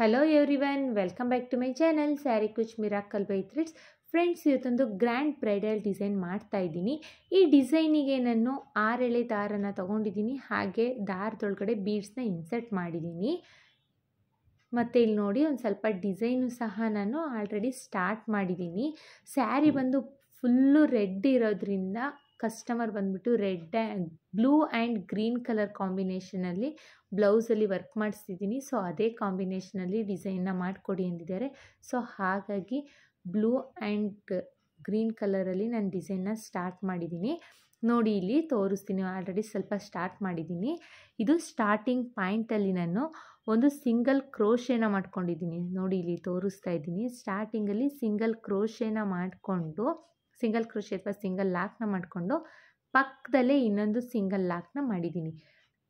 Hello everyone, welcome back to my channel sari ಕುಚ್ miracle by threads. Friends, ಇವತ್ತೊಂದು grand bridal design ಮಾಡ್ತಾ ಇದ್ದೀನಿ. ಈ ಡಿಸೈನಿಗೆ ನಾನು 6 ಎಳೆ ದಾರನ ತೊಗೊಂಡಿದ್ದೀನಿ. ಹಾಗೆ ದಾರದೊಳಗಡೆ ಬೀಡ್ಸ್ನ ಇನ್ಸರ್ಟ್ ಮಾಡಿದ್ದೀನಿ. ಮತ್ತು ಇಲ್ಲಿ ನೋಡಿ, ಒಂದು ಸ್ವಲ್ಪ ಡಿಸೈನು ಸಹ ನಾನು ಆಲ್ರೆಡಿ ಸ್ಟಾರ್ಟ್ ಮಾಡಿದ್ದೀನಿ. ಸ್ಯಾರಿ ಬಂದು ಫುಲ್ಲು ರೆಡ್ ಇರೋದ್ರಿಂದ ಕಸ್ಟಮರ್ ಬಂದುಬಿಟ್ಟು ಬ್ಲೂ ಆ್ಯಂಡ್ ಗ್ರೀನ್ ಕಲರ್ ಕಾಂಬಿನೇಷನಲ್ಲಿ ಬ್ಲೌಸಲ್ಲಿ ವರ್ಕ್ ಮಾಡಿಸ್ತಿದ್ದೀನಿ. ಸೊ ಅದೇ ಕಾಂಬಿನೇಷನಲ್ಲಿ ಡಿಸೈನ್ನ ಮಾಡಿಕೊಡಿ ಅಂದಿದ್ದಾರೆ. ಸೊ ಹಾಗಾಗಿ ಬ್ಲೂ ಆ್ಯಂಡ್ ಗ್ರೀನ್ ಕಲರಲ್ಲಿ ನಾನು ಡಿಸೈನ್ನ ಸ್ಟಾರ್ಟ್ ಮಾಡಿದ್ದೀನಿ. ನೋಡಿ, ಇಲ್ಲಿ ತೋರಿಸ್ತೀನಿ. ಆಲ್ರೆಡಿ ಸ್ವಲ್ಪ ಸ್ಟಾರ್ಟ್ ಮಾಡಿದ್ದೀನಿ. ಇದು ಸ್ಟಾರ್ಟಿಂಗ್ ಪಾಯಿಂಟಲ್ಲಿ ನಾನು ಒಂದು ಸಿಂಗಲ್ ಕ್ರೋಶೇನ ಮಾಡ್ಕೊಂಡಿದ್ದೀನಿ. ನೋಡಿ, ಇಲ್ಲಿ ತೋರಿಸ್ತಾ ಇದ್ದೀನಿ. ಸ್ಟಾರ್ಟಿಂಗಲ್ಲಿ ಸಿಂಗಲ್ ಕ್ರೋಶೇನ ಮಾಡಿಕೊಂಡು, ಸಿಂಗಲ್ ಕ್ರೋಶೆ ಅಥವಾ ಸಿಂಗಲ್ ಲಾಕ್ನ ಮಾಡಿಕೊಂಡು ಪಕ್ಕದಲ್ಲೇ ಇನ್ನೊಂದು ಸಿಂಗಲ್ ಲಾಕ್ನ ಮಾಡಿದ್ದೀನಿ.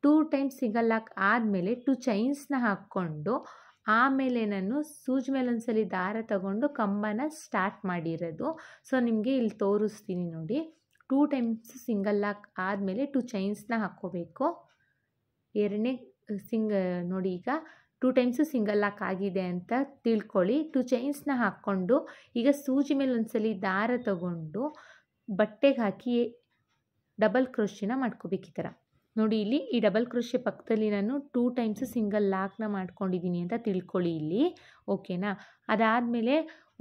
2 ಟೈಮ್ಸ್ ಸಿಂಗಲ್ ಲಾಕ್ ಆದಮೇಲೆ 2 ಚೈನ್ಸ್ನ ಹಾಕ್ಕೊಂಡು ಆಮೇಲೆ ನಾನು ಸೂಜಿ ಮೇಲೆ ಒಂದ್ಸಲಿ ದಾರ ತಗೊಂಡು ಕಂಬನ ಸ್ಟಾರ್ಟ್ ಮಾಡಿರೋದು. ಸೊ ನಿಮಗೆ ಇಲ್ಲಿ ತೋರಿಸ್ತೀನಿ ನೋಡಿ. 2 ಟೈಮ್ಸ್ ಸಿಂಗಲ್ ಲಾಕ್ ಆದಮೇಲೆ 2 ಚೈನ್ಸ್ನ ಹಾಕ್ಕೋಬೇಕು. ಎರಡನೇ ನೋಡಿ, ಈಗ 2 ಟೈಮ್ಸು ಸಿಂಗಲ್ ಲಾಕ್ ಆಗಿದೆ ಅಂತ ತಿಳ್ಕೊಳ್ಳಿ. 2 ಚೈನ್ಸ್ನ ಹಾಕ್ಕೊಂಡು ಈಗ ಸೂಜಿ ಮೇಲೆ ಒಂದ್ಸಲಿ ದಾರ ತಗೊಂಡು ಬಟ್ಟೆಗೆ ಹಾಕಿ ಡಬಲ್ ಕ್ರೋಶೆನ ಮಾಡ್ಕೋಬೇಕು. ಈ ಥರ ನೋಡಿ, ಇಲ್ಲಿ ಈ ಡಬಲ್ ಕ್ರೋಶೆ ಪಕ್ಕದಲ್ಲಿ ನಾನು 2 ಟೈಮ್ಸು ಸಿಂಗಲ್ ಲಾಕ್ನ ಮಾಡ್ಕೊಂಡಿದ್ದೀನಿ ಅಂತ ತಿಳ್ಕೊಳ್ಳಿ ಇಲ್ಲಿ. ಓಕೆನಾ? ಅದಾದಮೇಲೆ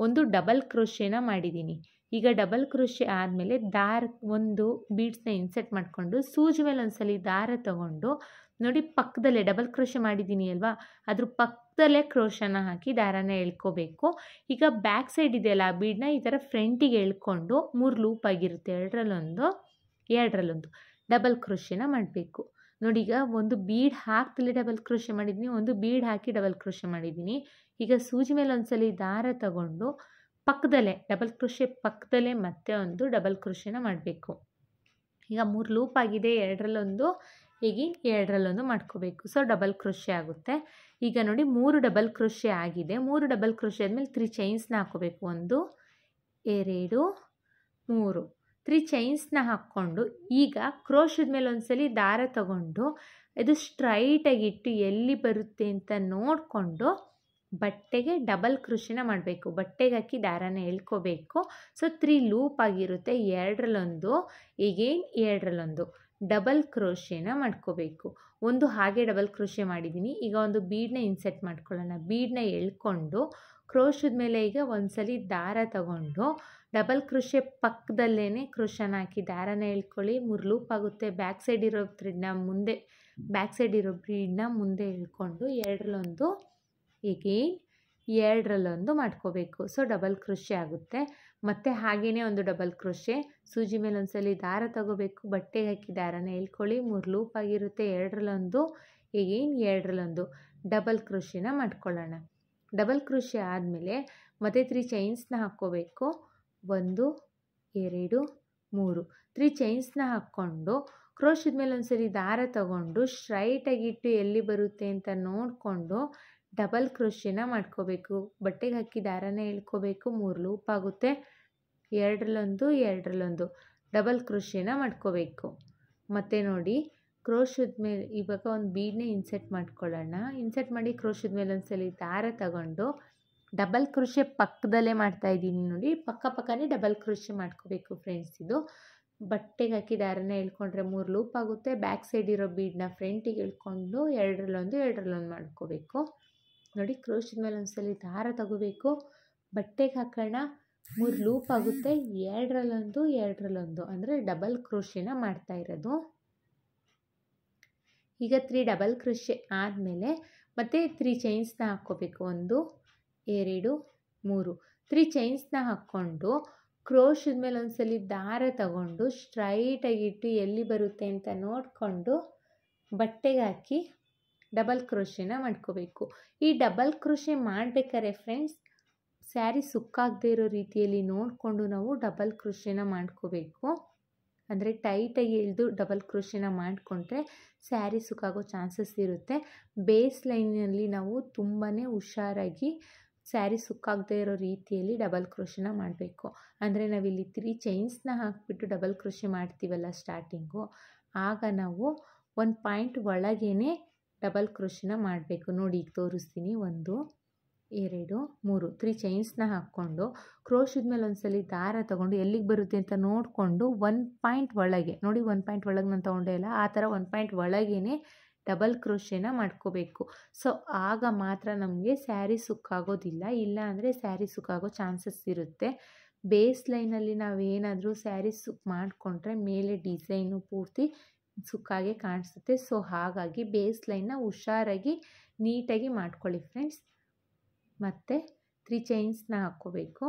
ಒಂದು ಡಬಲ್ ಕ್ರೋಶೆನ ಮಾಡಿದ್ದೀನಿ. ಈಗ ಡಬಲ್ ಕ್ರೋಶೆ ಆದಮೇಲೆ ಒಂದು ಬೀಡ್ಸ್ನ ಇನ್ಸರ್ಟ್ ಮಾಡಿಕೊಂಡು ಸೂಜಿ ಮೇಲೆ ಒಂದ್ಸಲಿ ದಾರ ತಗೊಂಡು ನೋಡಿ, ಪಕ್ಕದಲ್ಲೇ ಡಬಲ್ ಕ್ರೋಶೆ ಮಾಡಿದ್ದೀನಿ ಅಲ್ವಾ, ಅದ್ರ ಪಕ್ಕದಲ್ಲೇ ಕ್ರೋಶನ ಹಾಕಿ ದಾರನ ಎಳ್ಕೋಬೇಕು. ಈಗ ಬ್ಯಾಕ್ ಸೈಡ್ ಇದೆಯಲ್ಲ, ಆ ಬೀಡನ್ನ ಈ ಥರ ಫ್ರಂಟಿಗೆ ಎಳ್ಕೊಂಡು 3 ಲೂಪ್ ಆಗಿರುತ್ತೆ. ಎರಡರಲ್ಲೊಂದು ಡಬಲ್ ಕ್ರೋಶೆನ ಮಾಡಬೇಕು. ನೋಡಿ, ಈಗ ಒಂದು ಬೀಡ್ ಹಾಕ್ತಲೇ ಡಬಲ್ ಕ್ರೋಶೆ ಮಾಡಿದ್ದೀನಿ, ಒಂದು ಬೀಡ್ ಹಾಕಿ ಡಬಲ್ ಕ್ರೋಶೆ ಮಾಡಿದ್ದೀನಿ. ಈಗ ಸೂಜಿ ಮೇಲೆ ಒಂದ್ಸಲಿ ದಾರ ತಗೊಂಡು ಪಕ್ಕದಲ್ಲೇ ಡಬಲ್ ಕ್ರೋಶೆ ಪಕ್ಕದಲ್ಲೇ ಮತ್ತೆ ಒಂದು ಡಬಲ್ ಕ್ರೋಶೆನ ಮಾಡಬೇಕು. ಈಗ 3 ಲೂಪ್ ಆಗಿದೆ. ಎರಡರಲ್ಲೊಂದು ಮಾಡ್ಕೋಬೇಕು. ಸೊ ಡಬಲ್ ಕ್ರೋಶೆ ಆಗುತ್ತೆ. ಈಗ ನೋಡಿ, 3 ಡಬಲ್ ಕ್ರೋಶೆ ಆಗಿದೆ. 3 ಡಬಲ್ ಕ್ರೋಶೆ ಆದಮೇಲೆ 3 ಚೈನ್ಸ್ನ ಹಾಕೋಬೇಕು. 1 2 3 3 ಚೈನ್ಸ್ನ ಹಾಕ್ಕೊಂಡು ಈಗ ಕ್ರೋಶದ ಮೇಲೆ ಒಂದ್ಸಲಿ ದಾರ ತಗೊಂಡು ಇದು ಸ್ಟ್ರೈಟಾಗಿಟ್ಟು ಎಲ್ಲಿ ಬರುತ್ತೆ ಅಂತ ನೋಡಿಕೊಂಡು ಬಟ್ಟೆಗೆ ಡಬಲ್ ಕ್ರೋಶೆನ ಮಾಡಬೇಕು. ಬಟ್ಟೆಗೆ ಹಾಕಿ ದಾರನ ಎಳ್ಕೋಬೇಕು. ಸೊ 3 ಲೂಪ್ ಆಗಿರುತ್ತೆ. ಎರಡರಲ್ಲೊಂದು ಡಬಲ್ ಕ್ರೋಶೆನ ಮಾಡ್ಕೋಬೇಕು. ಒಂದು ಹಾಗೆ ಡಬಲ್ ಕ್ರೋಶೆ ಮಾಡಿದ್ದೀನಿ. ಈಗ ಒಂದು ಬೀಡನ್ನ ಇನ್ಸೆಟ್ ಮಾಡ್ಕೊಳ್ಳೋಣ. ಬೀಡನ್ನ ಎಳ್ಕೊಂಡು ಕ್ರೋಶದ ಮೇಲೆ ಈಗ ಒಂದ್ಸಲಿ ದಾರ ತಗೊಂಡು ಡಬಲ್ ಕ್ರೋಶೆ ಪಕ್ಕದಲ್ಲೇ ಕ್ರೋಶನ ಹಾಕಿ ದಾರನ ಎಳ್ಕೊಳ್ಳಿ. 3 ಲೂಪ್ ಆಗುತ್ತೆ. ಬ್ಯಾಕ್ ಸೈಡ್ ಇರೋ ಬೀಡನ್ನ ಮುಂದೆ ಎಳ್ಕೊಂಡು ಎರಡರಲ್ಲೊಂದು ಮಾಡ್ಕೋಬೇಕು. ಸೊ ಡಬಲ್ ಕ್ರೋಶೆ ಆಗುತ್ತೆ. ಮತ್ತು ಹಾಗೆಯೇ ಒಂದು ಡಬಲ್ ಕ್ರೋಶೆ ಸೂಜಿ ಮೇಲೆ ಒಂದ್ಸಲಿ ದಾರ ತಗೋಬೇಕು. ಬಟ್ಟೆಗೆ ಹಾಕಿ ದಾರನ ಎಳ್ಕೊಳ್ಳಿ. 3 ಲೂಪ್ ಆಗಿರುತ್ತೆ. ಎರಡರಲ್ಲೊಂದು ಡಬಲ್ ಕ್ರೋಶೆನ ಮಾಡ್ಕೊಳ್ಳೋಣ. ಡಬಲ್ ಕ್ರೋಶೆ ಆದಮೇಲೆ ಮತ್ತೆ 3 ಚೈನ್ಸ್ನ ಹಾಕ್ಕೋಬೇಕು. 1 2 3 3 ಚೈನ್ಸ್ನ ಹಾಕ್ಕೊಂಡು ಕ್ರೋಶದ ಮೇಲೆ ಒಂದ್ಸರಿ ದಾರ ತಗೊಂಡು ಸ್ಟ್ರೈಟಾಗಿಟ್ಟು ಎಲ್ಲಿ ಬರುತ್ತೆ ಅಂತ ನೋಡಿಕೊಂಡು ಡಬಲ್ ಕ್ರೋಶೆನ ಮಾಡ್ಕೋಬೇಕು. ಬಟ್ಟೆಗೆ ಹಾಕಿ ದಾರನ ಎಳ್ಕೋಬೇಕು. 3 ಲೂಪ್ ಆಗುತ್ತೆ. ಎರಡರಲ್ಲೊಂದು ಡಬಲ್ ಕ್ರೋಶೆನ ಮಾಡ್ಕೋಬೇಕು. ಮತ್ತು ನೋಡಿ, ಕ್ರೋಶದ ಮೇಲೆ ಇವಾಗ ಒಂದು ಬೀಡನ್ನ ಇನ್ಸರ್ಟ್ ಮಾಡ್ಕೊಳ್ಳೋಣ. ಇನ್ಸರ್ಟ್ ಮಾಡಿ ಕ್ರೋಶದ ಮೇಲೆ ಒಂದ್ಸಲಿ ದಾರ ತಗೊಂಡು ಡಬಲ್ ಕ್ರೋಶೆ ಪಕ್ಕದಲ್ಲೇ ಮಾಡ್ತಾಯಿದ್ದೀನಿ. ನೋಡಿ, ಪಕ್ಕನೇ ಡಬಲ್ ಕ್ರೋಶೆ ಮಾಡ್ಕೋಬೇಕು ಫ್ರೆಂಡ್ಸ್. ಇದು ಬಟ್ಟೆಗೆ ಹಾಕಿ ದಾರನ ಎಳ್ಕೊಂಡ್ರೆ 3 ಲೂಪ್ ಆಗುತ್ತೆ. ಬ್ಯಾಕ್ ಸೈಡ್ ಇರೋ ಬೀಡನ್ನ ಫ್ರಂಟಿಗೆ ಎಳ್ಕೊಂಡು ಎರಡರಲ್ಲೊಂದು ಮಾಡ್ಕೋಬೇಕು. ನೋಡಿ, ಕ್ರೋಶದ ಮೇಲೆ ಒಂದ್ಸಲಿ ದಾರ ತಗೋಬೇಕು. ಬಟ್ಟೆಗೆ ಹಾಕೋಣ. 3 ಲೂಪ್ ಆಗುತ್ತೆ. ಎರಡರಲ್ಲೊಂದು ಅಂದರೆ ಡಬಲ್ ಕ್ರೋಶೆನ ಮಾಡ್ತಾ ಇರೋದು. ಈಗ 3 ಡಬಲ್ ಕ್ರೋಶೆ ಆದಮೇಲೆ ಮತ್ತೆ 3 ಚೈನ್ಸ್ನ ಹಾಕ್ಕೋಬೇಕು. 1 2 3 3 ಚೈನ್ಸ್ನ ಹಾಕ್ಕೊಂಡು ಕ್ರೋಶದ ಮೇಲೆ ಒಂದ್ಸಲಿ ದಾರ ತಗೊಂಡು ಸ್ಟ್ರೈಟಾಗಿಟ್ಟು ಎಲ್ಲಿ ಬರುತ್ತೆ ಅಂತ ನೋಡಿಕೊಂಡು ಬಟ್ಟೆಗೆ ಹಾಕಿ ಡಬಲ್ ಕ್ರೋಶೆನ ಮಾಡ್ಕೋಬೇಕು. ಈ ಡಬಲ್ ಕ್ರೋಶೆ ಮಾಡಬೇಕಾದ್ರೆ ಫ್ರೆಂಡ್ಸ್, ಸ್ಯಾರಿ ಸುಕ್ಕಾಗದೇ ಇರೋ ರೀತಿಯಲ್ಲಿ ನೋಡಿಕೊಂಡು ನಾವು ಡಬಲ್ ಕ್ರೋಶೆನ ಮಾಡ್ಕೋಬೇಕು. ಅಂದರೆ ಟೈಟಾಗಿ ಎಳೆದು ಡಬಲ್ ಕ್ರೋಶೆನ ಮಾಡಿಕೊಂಡ್ರೆ ಸ್ಯಾರಿ ಸುಕ್ಕಾಗೋ ಚಾನ್ಸಸ್ ಇರುತ್ತೆ. ಬೇಸ್ ಲೈನಲ್ಲಿ ನಾವು ತುಂಬಾ ಹುಷಾರಾಗಿ ಸ್ಯಾರಿ ಸುಕ್ಕಾಗದೇ ಇರೋ ರೀತಿಯಲ್ಲಿ ಡಬಲ್ ಕ್ರೋಶೆನ ಮಾಡಬೇಕು. ಅಂದರೆ ನಾವಿಲ್ಲಿ 3 ಚೈನ್ಸ್ನ ಹಾಕಿಬಿಟ್ಟು ಡಬಲ್ ಕ್ರೋಶೆ ಮಾಡ್ತೀವಲ್ಲ ಸ್ಟಾರ್ಟಿಂಗು, ಆಗ ನಾವು ಒಂದು ಪಾಯಿಂಟ್ ಒಳಗೇ ಡಬಲ್ ಕ್ರೋಶನ ಮಾಡಬೇಕು. ನೋಡಿ ಈಗ ತೋರಿಸ್ತೀನಿ. 1 2 3 3 ಚೈನ್ಸ್ನ ಹಾಕ್ಕೊಂಡು ಕ್ರೋಶದ ಮೇಲೆ ಒಂದ್ಸಲಿ ದಾರ ತಗೊಂಡು ಎಲ್ಲಿಗೆ ಬರುತ್ತೆ ಅಂತ ನೋಡಿಕೊಂಡು 1 ಪಾಯಿಂಟ್ ಒಳಗೆ ನೋಡಿ, 1 ಪಾಯಿಂಟ್ ಒಳಗೆ ನಾನು ತೊಗೊಂಡೆ ಇಲ್ಲ, ಆ ಥರ 1 ಪಾಯಿಂಟ್ ಒಳಗೇ ಡಬಲ್ ಕ್ರೋಶನ ಮಾಡ್ಕೋಬೇಕು. ಸೊ ಆಗ ಮಾತ್ರ ನಮಗೆ ಸ್ಯಾರಿ ಸುಕ್ಕಾಗೋದಿಲ್ಲ, ಇಲ್ಲ ಅಂದರೆ ಸ್ಯಾರಿ ಸುಕ್ಕಾಗೋ ಚಾನ್ಸಸ್ ಇರುತ್ತೆ. ಬೇಸ್ ಲೈನಲ್ಲಿ ನಾವೇನಾದರೂ ಸ್ಯಾರಿ ಸುಕ್ ಮಾಡಿಕೊಂಡ್ರೆ ಮೇಲೆ ಡಿಸೈನು ಪೂರ್ತಿ ಸುಕ್ಕಾಗೆ ಕಾಣಿಸುತ್ತೆ. ಸೊ ಹಾಗಾಗಿ ಬೇಸ್ ಲೈನ್ನ ಹುಷಾರಾಗಿ ನೀಟಾಗಿ ಮಾಡ್ಕೊಳ್ಳಿ ಫ್ರೆಂಡ್ಸ್. ಮತ್ತು 3 ಚೈನ್ಸ್ನ ಹಾಕ್ಕೋಬೇಕು.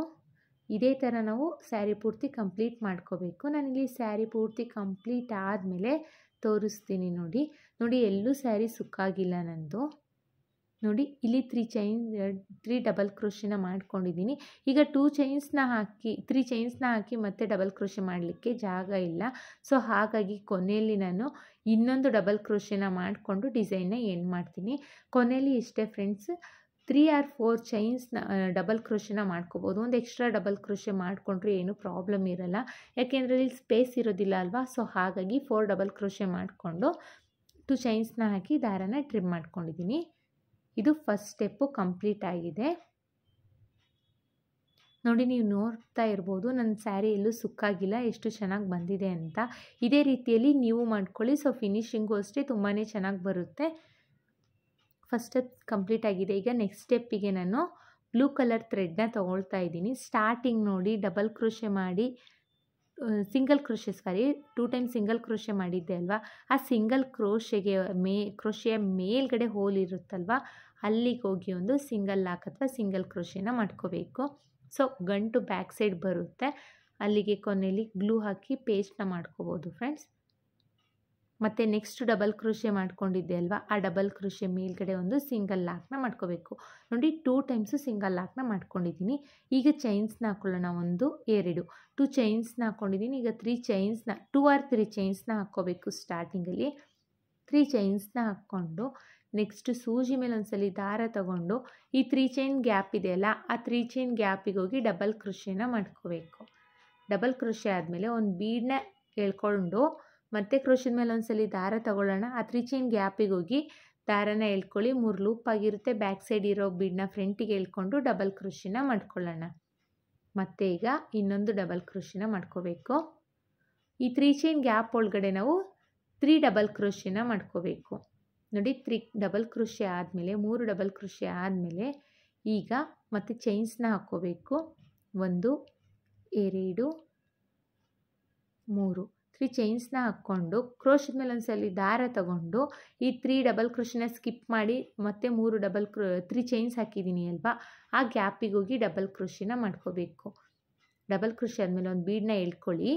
ಇದೇ ಥರ ನಾವು ಸ್ಯಾರಿ ಪೂರ್ತಿ ಕಂಪ್ಲೀಟ್ ಮಾಡ್ಕೋಬೇಕು. ನಾನಿಲ್ಲಿ ಸ್ಯಾರಿ ಪೂರ್ತಿ ಕಂಪ್ಲೀಟ್ ಆದಮೇಲೆ ತೋರಿಸ್ತೀನಿ. ನೋಡಿ ಎಲ್ಲೂ ಸ್ಯಾರಿ ಸುಕ್ಕಾಗಿಲ್ಲ ನಂದು. ನೋಡಿ ಇಲ್ಲಿ 3 ಡಬಲ್ ಕ್ರೋಶನ ಮಾಡ್ಕೊಂಡಿದ್ದೀನಿ. ಈಗ 2 ಚೈನ್ಸ್ನ ಹಾಕಿ 3 ಚೈನ್ಸ್ನ ಹಾಕಿ ಮತ್ತೆ ಡಬಲ್ ಕ್ರೋಶೆ ಮಾಡಲಿಕ್ಕೆ ಜಾಗ ಇಲ್ಲ. ಸೊ ಹಾಗಾಗಿ ಕೊನೆಯಲ್ಲಿ ನಾನು ಇನ್ನೊಂದು ಡಬಲ್ ಕ್ರೋಶನ ಮಾಡಿಕೊಂಡು ಡಿಸೈನ್ನ ಎಂಡ್ ಮಾಡ್ತೀನಿ. ಕೊನೆಯಲ್ಲಿ ಇಷ್ಟೇ ಫ್ರೆಂಡ್ಸ್, 3 or 4 ಚೈನ್ಸ್ನ ಡಬಲ್ ಕ್ರೋಶನ ಮಾಡ್ಕೋಬೋದು. ಒಂದು ಎಕ್ಸ್ಟ್ರಾ ಡಬಲ್ ಕ್ರೋಶೆ ಮಾಡಿಕೊಂಡ್ರೆ ಏನೂ ಪ್ರಾಬ್ಲಮ್ ಇರಲ್ಲ, ಯಾಕೆಂದರೆ ಇಲ್ಲಿ ಸ್ಪೇಸ್ ಇರೋದಿಲ್ಲ ಅಲ್ವಾ. ಸೊ ಹಾಗಾಗಿ 4 ಡಬಲ್ ಕ್ರೋಶೆ ಮಾಡಿಕೊಂಡು 2 ಚೈನ್ಸ್ನ ಹಾಕಿ ದಾರನ ಟ್ರಿಮ್ ಮಾಡ್ಕೊಂಡಿದ್ದೀನಿ. ಇದು ಫಸ್ಟ್ ಸ್ಟೆಪ್ಪು ಕಂಪ್ಲೀಟ್ ಆಗಿದೆ. ನೋಡಿ ನೀವು ನೋಡ್ತಾ ಇರ್ಬೋದು ನನ್ನ ಸ್ಯಾರಿ ಎಲ್ಲೂ ಸುಕ್ಕಾಗಿಲ್ಲ, ಎಷ್ಟು ಚೆನ್ನಾಗಿ ಬಂದಿದೆ ಅಂತ. ಇದೇ ರೀತಿಯಲ್ಲಿ ನೀವು ಮಾಡ್ಕೊಳ್ಳಿ. ಸೊ ಫಿನಿಶಿಂಗು ಅಷ್ಟೇ ತುಂಬಾ ಚೆನ್ನಾಗಿ ಬರುತ್ತೆ. ಫಸ್ಟ್ ಸ್ಟೆಪ್ ಕಂಪ್ಲೀಟ್ ಆಗಿದೆ. ಈಗ ನೆಕ್ಸ್ಟ್ ಸ್ಟೆಪ್ಪಿಗೆ ನಾನು ಬ್ಲೂ ಕಲರ್ ಥ್ರೆಡ್ನ ತೊಗೊಳ್ತಾ ಇದ್ದೀನಿ. ಸ್ಟಾರ್ಟಿಂಗ್ ನೋಡಿ ಡಬಲ್ ಕ್ರೋಶೆ ಮಾಡಿ single crochet 2 time single crochet ಮಾಡಿದ್ದೆ ಅಲ್ವಾ, ಆ ಸಿಂಗಲ್ ಕ್ರೋಶೆಗೆ ಕ್ರೋಶೆಯ ಮೇಲ್ಗಡೆ ಹೋಲ್ ಇರುತ್ತಲ್ವ, ಅಲ್ಲಿಗೆ ಹೋಗಿ ಒಂದು ಸಿಂಗಲ್ ಲಾಕ್ ಅಥವಾ ಸಿಂಗಲ್ ಕ್ರೋಶೆನ ಮಾಡ್ಕೋಬೇಕು. ಸೊ ಗಂಟು ಬ್ಯಾಕ್ ಸೈಡ್ ಬರುತ್ತೆ, ಅಲ್ಲಿಗೆ ಕೊನೆಯಲ್ಲಿ ಗ್ಲೂ ಹಾಕಿ ಪೇಸ್ಟ್ನ ಮಾಡ್ಕೋಬೋದು ಫ್ರೆಂಡ್ಸ್. ಮತ್ತು ನೆಕ್ಸ್ಟ್ ಡಬಲ್ ಕ್ರೋಶೆ ಮಾಡ್ಕೊಂಡಿದ್ದೆ ಅಲ್ವಾ, ಆ ಡಬಲ್ ಕ್ರೋಶೆ ಮೇಲ್ಗಡೆ ಒಂದು ಸಿಂಗಲ್ ಲಾಕ್ನ ಮಾಡ್ಕೋಬೇಕು. ನೋಡಿ 2 ಟೈಮ್ಸು ಸಿಂಗಲ್ ಲಾಕ್ನ ಮಾಡ್ಕೊಂಡಿದ್ದೀನಿ. ಈಗ ಚೈನ್ಸ್ನ ಹಾಕ್ಕೊಳ್ಳೋಣ. 1 2 2 ಚೈನ್ಸ್ನ ಹಾಕ್ಕೊಂಡಿದ್ದೀನಿ. ಈಗ 3 ಚೈನ್ಸ್ನ 2 or 3 ಚೈನ್ಸ್ನ ಹಾಕ್ಕೋಬೇಕು. ಸ್ಟಾರ್ಟಿಂಗಲ್ಲಿ 3 ಚೈನ್ಸ್ನ ಹಾಕ್ಕೊಂಡು ನೆಕ್ಸ್ಟ್ ಸೂಜಿ ಮೇಲೆ ಒಂದ್ಸಲಿ ದಾರ ತಗೊಂಡು ಈ 3 ಚೈನ್ ಗ್ಯಾಪ್ ಇದೆಯಲ್ಲ, ಆ 3 ಚೈನ್ ಗ್ಯಾಪಿಗೆ ಹೋಗಿ ಡಬಲ್ ಕ್ರೋಶೆನ ಮಾಡ್ಕೋಬೇಕು. ಡಬಲ್ ಕ್ರೋಶೆ ಆದಮೇಲೆ ಒಂದು ಬೀಡನ್ನ ಎಳ್ಕೊಂಡು ಮತ್ತೆ ಕ್ರೋಶದ ಮೇಲೆ ಒಂದ್ಸಲಿ ದಾರ ತಗೊಳ್ಳೋಣ. ಆ 3 ಚೈನ್ ಗ್ಯಾಪಿಗೆ ಹೋಗಿ ದಾರನ ಎಳ್ಕೊಳ್ಳಿ. 3 ಲೂಪ್ ಆಗಿರುತ್ತೆ. ಬ್ಯಾಕ್ ಸೈಡ್ ಇರೋ ಬೀಡನ್ನ ಫ್ರಂಟಿಗೆ ಎಳ್ಕೊಂಡು ಡಬಲ್ ಕ್ರೋಶೆನ ಮಾಡ್ಕೊಳ್ಳೋಣ. ಮತ್ತು ಈಗ ಇನ್ನೊಂದು ಡಬಲ್ ಕ್ರೋಶೆನ ಮಾಡ್ಕೋಬೇಕು. ಈ 3 ಚೈನ್ ಗ್ಯಾಪ್ ಒಳಗಡೆ ನಾವು 3 ಡಬಲ್ ಕ್ರೋಶೆನ ಮಾಡ್ಕೋಬೇಕು. ನೋಡಿ 3 ಡಬಲ್ ಕ್ರೋಶೆ ಆದಮೇಲೆ 3 ಡಬಲ್ ಕ್ರೋಶೆ ಆದಮೇಲೆ ಈಗ ಮತ್ತೆ ಚೈನ್ಸ್ನ ಹಾಕ್ಕೋಬೇಕು. 1 2 3 3 ಚೈನ್ಸ್ನ ಹಾಕ್ಕೊಂಡು ಕ್ರೋಶದ ಮೇಲೆ ಒಂದ್ಸಲಿ ದಾರ ತಗೊಂಡು ಈ 3 ಡಬಲ್ ಕ್ರೋಶನ ಸ್ಕಿಪ್ ಮಾಡಿ ಮತ್ತೆ 3 ಚೈನ್ಸ್ ಹಾಕಿದ್ದೀನಿ ಅಲ್ವಾ, ಆ ಗ್ಯಾಪಿಗೆ ಹೋಗಿ ಡಬಲ್ ಕ್ರೋಶನ ಮಾಡ್ಕೋಬೇಕು. ಡಬಲ್ ಕ್ರೋಶೆ ಆದಮೇಲೆ ಒಂದು ಬೀಡನ್ನ ಎಳ್ಕೊಳ್ಳಿ.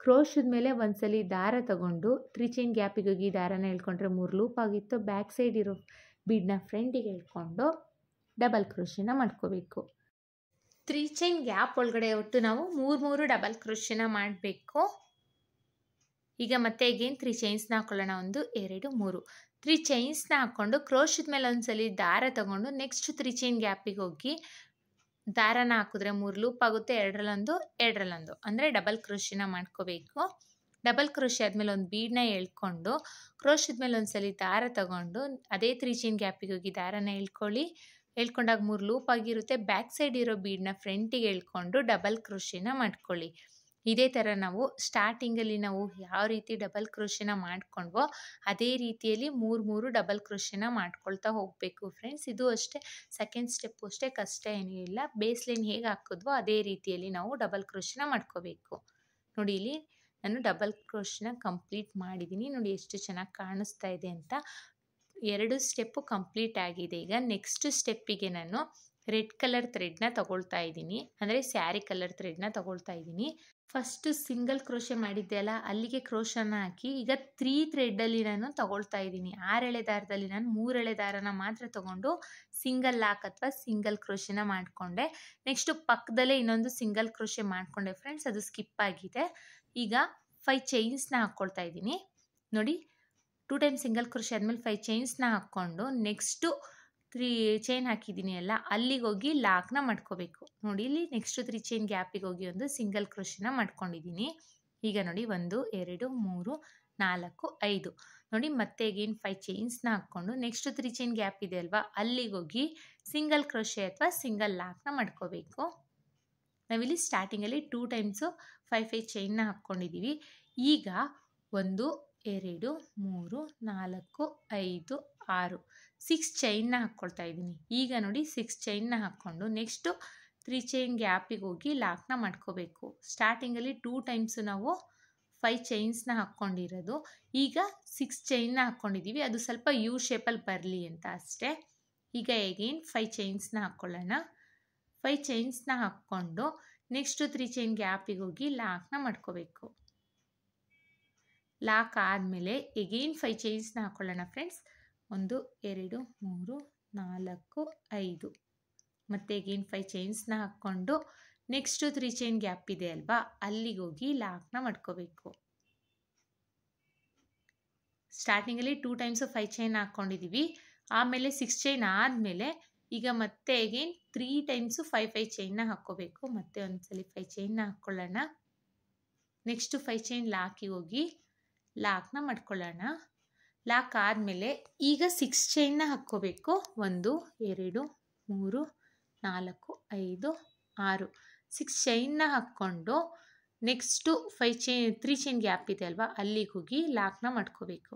ಕ್ರೋಶದ ಮೇಲೆ ಒಂದ್ಸಲಿ ದಾರ ತಗೊಂಡು 3 ಚೈನ್ ಗ್ಯಾಪಿಗೆ ಹೋಗಿ ದಾರನ ಎಳ್ಕೊಂಡ್ರೆ 3 ಲೂಪ್ ಆಗಿತ್ತು. ಬ್ಯಾಕ್ ಸೈಡ್ ಇರೋ ಬೀಡನ್ನ ಫ್ರಂಟಿಗೆ ಎಳ್ಕೊಂಡು ಡಬಲ್ ಕ್ರೋಶನ ಮಾಡ್ಕೋಬೇಕು. 3 ಚೈನ್ ಗ್ಯಾಪ್ ಒಳಗಡೆ ಒಟ್ಟು ನಾವು 3 ಡಬಲ್ ಕ್ರೋಶನ ಮಾಡಬೇಕು. ಈಗ ಮತ್ತೆ ಅಗೇನ್ 3 ಚೈನ್ಸ್ನ ಹಾಕ್ಕೊಳ್ಳೋಣ. 1 2 3 3 ಚೈನ್ಸ್ನ ಹಾಕ್ಕೊಂಡು ಕ್ರೋಶದ ಮೇಲೆ ಒಂದ್ಸಲಿ ದಾರ ತಗೊಂಡು ನೆಕ್ಸ್ಟ್ 3 ಚೈನ್ ಗ್ಯಾಪಿಗೆ ಹೋಗಿ ದಾರನ ಹಾಕಿದ್ರೆ 3 ಲೂಪ್ ಆಗುತ್ತೆ. 2 ಅಂದರೆ ಡಬಲ್ ಕ್ರೋಶನ ಮಾಡ್ಕೋಬೇಕು. ಡಬಲ್ ಕ್ರೋಶೆ ಆದಮೇಲೆ ಒಂದು ಬೀಡನ್ನ ಎಳ್ಕೊಂಡು ಕ್ರೋಶದ ಮೇಲೆ ಒಂದ್ಸಲಿ ದಾರ ತಗೊಂಡು ಅದೇ 3 ಚೈನ್ ಗ್ಯಾಪಿಗೆ ಹೋಗಿ ದಾರನ ಎಳ್ಕೊಂಡಾಗ 3 ಲೂಪ್ ಆಗಿರುತ್ತೆ. ಬ್ಯಾಕ್ ಸೈಡ್ ಇರೋ ಬೀಡನ್ನ ಫ್ರಂಟಿಗೆ ಎಳ್ಕೊಂಡು ಡಬಲ್ ಕ್ರೋಶೆನ ಮಾಡ್ಕೊಳ್ಳಿ. ಇದೇ ಥರ ನಾವು ಸ್ಟಾರ್ಟಿಂಗಲ್ಲಿ ನಾವು ಯಾವ ರೀತಿ ಡಬಲ್ ಕ್ರೋಶೆನ ಮಾಡ್ಕೊಂಡ್ವೋ ಅದೇ ರೀತಿಯಲ್ಲಿ 3 ಡಬಲ್ ಕ್ರೋಶೆನ ಮಾಡ್ಕೊಳ್ತಾ ಹೋಗಬೇಕು ಫ್ರೆಂಡ್ಸ್. ಇದು ಅಷ್ಟೇ, ಸೆಕೆಂಡ್ ಸ್ಟೆಪ್ಪು ಅಷ್ಟೇ, ಕಷ್ಟ ಏನೂ ಇಲ್ಲ. ಬೇಸ್ ಲೈನ್ ಹೇಗೆ ಹಾಕಿದ್ವೋ ಅದೇ ರೀತಿಯಲ್ಲಿ ನಾವು ಡಬಲ್ ಕ್ರೋಶೆನ ಮಾಡ್ಕೋಬೇಕು. ನೋಡಿ ಇಲ್ಲಿ ನಾನು ಡಬಲ್ ಕ್ರೋಶೆನ ಕಂಪ್ಲೀಟ್ ಮಾಡಿದ್ದೀನಿ. ನೋಡಿ ಎಷ್ಟು ಚೆನ್ನಾಗಿ ಕಾಣಿಸ್ತಾ ಇದೆ ಅಂತ. 2 ಸ್ಟೆಪ್ಪು ಕಂಪ್ಲೀಟ್ ಆಗಿದೆ. ಈಗ ನೆಕ್ಸ್ಟ್ ಸ್ಟೆಪ್ಪಿಗೆ ನಾನು ರೆಡ್ ಕಲರ್ ಥ್ರೆಡ್ನ ತಗೊಳ್ತಾ ಇದ್ದೀನಿ, ಅಂದರೆ ಸ್ಯಾರಿ ಕಲರ್ ಥ್ರೆಡ್ನ ತಗೊಳ್ತಾ ಇದ್ದೀನಿ. ಫಸ್ಟು ಸಿಂಗಲ್ ಕ್ರೋಶೆ ಮಾಡಿದ್ದೆ ಅಲ್ಲ, ಅಲ್ಲಿಗೆ ಕ್ರೋಶನ ಹಾಕಿ ಈಗ 3 ಥ್ರೆಡ್ಡಲ್ಲಿ ನಾನು ತಗೊಳ್ತಾ ಇದ್ದೀನಿ. 6 ಎಳೆ ದಾರದಲ್ಲಿ ನಾನು 3 ಎಳೆ ದಾರನ ಮಾತ್ರ ತಗೊಂಡು ಸಿಂಗಲ್ ಲಾಕ್ ಅಥವಾ ಸಿಂಗಲ್ ಕ್ರೋಶೆನ ಮಾಡಿಕೊಂಡೆ. ನೆಕ್ಸ್ಟು ಪಕ್ಕದಲ್ಲೇ ಇನ್ನೊಂದು ಸಿಂಗಲ್ ಕ್ರೋಶೆ ಮಾಡಿಕೊಂಡೆ ಫ್ರೆಂಡ್ಸ್, ಅದು ಸ್ಕಿಪ್ ಆಗಿದೆ. ಈಗ 5 ಚೈನ್ಸ್ನ ಹಾಕ್ಕೊಳ್ತಾ ಇದ್ದೀನಿ. ನೋಡಿ 2 ಟೈಮ್ ಸಿಂಗಲ್ ಕ್ರೋಶೆ ಆದಮೇಲೆ 5 ಚೈನ್ಸ್ನ ಹಾಕ್ಕೊಂಡು ನೆಕ್ಸ್ಟು 3 ಚೈನ್ ಹಾಕಿದ್ದೀನಿ ಅಲ್ಲ, ಅಲ್ಲಿಗೆ ಹೋಗಿ ಲಾಕ್ನ ಮಾಡ್ಕೋಬೇಕು. ನೋಡಿ ಇಲ್ಲಿ ನೆಕ್ಸ್ಟ್ 3 ಚೈನ್ ಗ್ಯಾಪಿಗೆ ಹೋಗಿ ಒಂದು ಸಿಂಗಲ್ ಕ್ರೋಶೆನ ಮಾಡ್ಕೊಂಡಿದ್ದೀನಿ. ಈಗ ನೋಡಿ 1 2 3 4 5 ನೋಡಿ ಮತ್ತೆ ಅಗೇನ್ 5 ಚೈನ್ಸ್ನ ಹಾಕ್ಕೊಂಡು ನೆಕ್ಸ್ಟ್ 3 ಚೈನ್ ಗ್ಯಾಪ್ ಇದೆ ಅಲ್ವಾ ಅಲ್ಲಿಗೆ ಹೋಗಿ ಸಿಂಗಲ್ ಕ್ರೋಶೆ ಅಥವಾ ಸಿಂಗಲ್ ಲಾಕ್ನ ಮಾಡ್ಕೋಬೇಕು. ನಾವಿಲ್ಲಿ ಸ್ಟಾರ್ಟಿಂಗಲ್ಲಿ 2 ಟೈಮ್ಸು 5 ಚೈನ್ನ ಹಾಕ್ಕೊಂಡಿದ್ದೀವಿ. ಈಗ 1 2 3 4 5 6 6 ಚೈನ್ನ ಹಾಕ್ಕೊಳ್ತಾ ಇದ್ದೀನಿ. ಈಗ ನೋಡಿ 6 ಚೈನ್ನ ಹಾಕ್ಕೊಂಡು ನೆಕ್ಸ್ಟು 3 ಚೈನ್ ಗ್ಯಾಪಿಗೆ ಹೋಗಿ ಲಾಕ್ನ ಮಾಡ್ಕೋಬೇಕು. ಸ್ಟಾರ್ಟಿಂಗಲ್ಲಿ 2 ಟೈಮ್ಸು ನಾವು 5 ಚೈನ್ಸ್ನ ಹಾಕ್ಕೊಂಡಿರೋದು. ಈಗ 6 ಚೈನ್ನ ಹಾಕ್ಕೊಂಡಿದ್ದೀವಿ, ಅದು ಸ್ವಲ್ಪ ಯು ಶೇಪಲ್ಲಿ ಬರಲಿ ಅಂತ ಅಷ್ಟೇ. ಈಗ ಅಗೇನ್ 5 ಚೈನ್ಸ್ನ ಹಾಕ್ಕೊಳ್ಳೋಣ. 5 ಚೈನ್ಸ್ನ ಹಾಕ್ಕೊಂಡು ನೆಕ್ಸ್ಟು 3 ಚೈನ್ ಗ್ಯಾಪಿಗೆ ಹೋಗಿ ಲಾಕ್ನ ಮಾಡ್ಕೋಬೇಕು. ಲಾಕ್ ಆದಮೇಲೆ ಎಗೇನ್ 5 ಚೈನ್ಸ್ನ ಹಾಕ್ಕೊಳ್ಳೋಣ ಫ್ರೆಂಡ್ಸ್. 1 2 3 4 5 ಮತ್ತು ಎಗೇನ್ 5 ಚೈನ್ಸ್ನ ಹಾಕ್ಕೊಂಡು ನೆಕ್ಸ್ಟು 3 ಚೈನ್ ಗ್ಯಾಪ್ ಇದೆ ಅಲ್ವಾ ಅಲ್ಲಿಗೆ ಹೋಗಿ ಲಾಕ್ನ ಮಾಡ್ಕೋಬೇಕು. ಸ್ಟಾರ್ಟಿಂಗಲ್ಲಿ 2 ಟೈಮ್ಸು 5 ಚೈನ್ ಹಾಕ್ಕೊಂಡಿದ್ದೀವಿ. ಆಮೇಲೆ 6 ಚೈನ್ ಆದಮೇಲೆ ಈಗ ಮತ್ತೆ ಅಗೇನ್ 3 ಟೈಮ್ಸು 5 ಚೈನ್ನ ಹಾಕ್ಕೋಬೇಕು. ಮತ್ತೆ ಒಂದ್ಸಲಿ 5 ಚೈನ್ನ ಹಾಕ್ಕೊಳ್ಳೋಣ. ನೆಕ್ಸ್ಟು 5 ಚೈನ್ ಲಾಕಿಗೆ ಹೋಗಿ ಲಾಕ್ನ ಮಾಡ್ಕೊಳ್ಳೋಣ. ಲಾಕ್ ಆದಮೇಲೆ ಈಗ 6 ಚೈನ್ನ ಹಾಕ್ಕೋಬೇಕು. 1 2 3 4 5 6 6 ಚೈನ್ನ ಹಾಕ್ಕೊಂಡು ನೆಕ್ಸ್ಟು 3 ಚೈನ್ ಗ್ಯಾಪ್ ಇದೆ ಅಲ್ವಾ ಅಲ್ಲಿಗೆ ಹೋಗಿ ಲಾಕ್ನ ಮಾಡ್ಕೋಬೇಕು.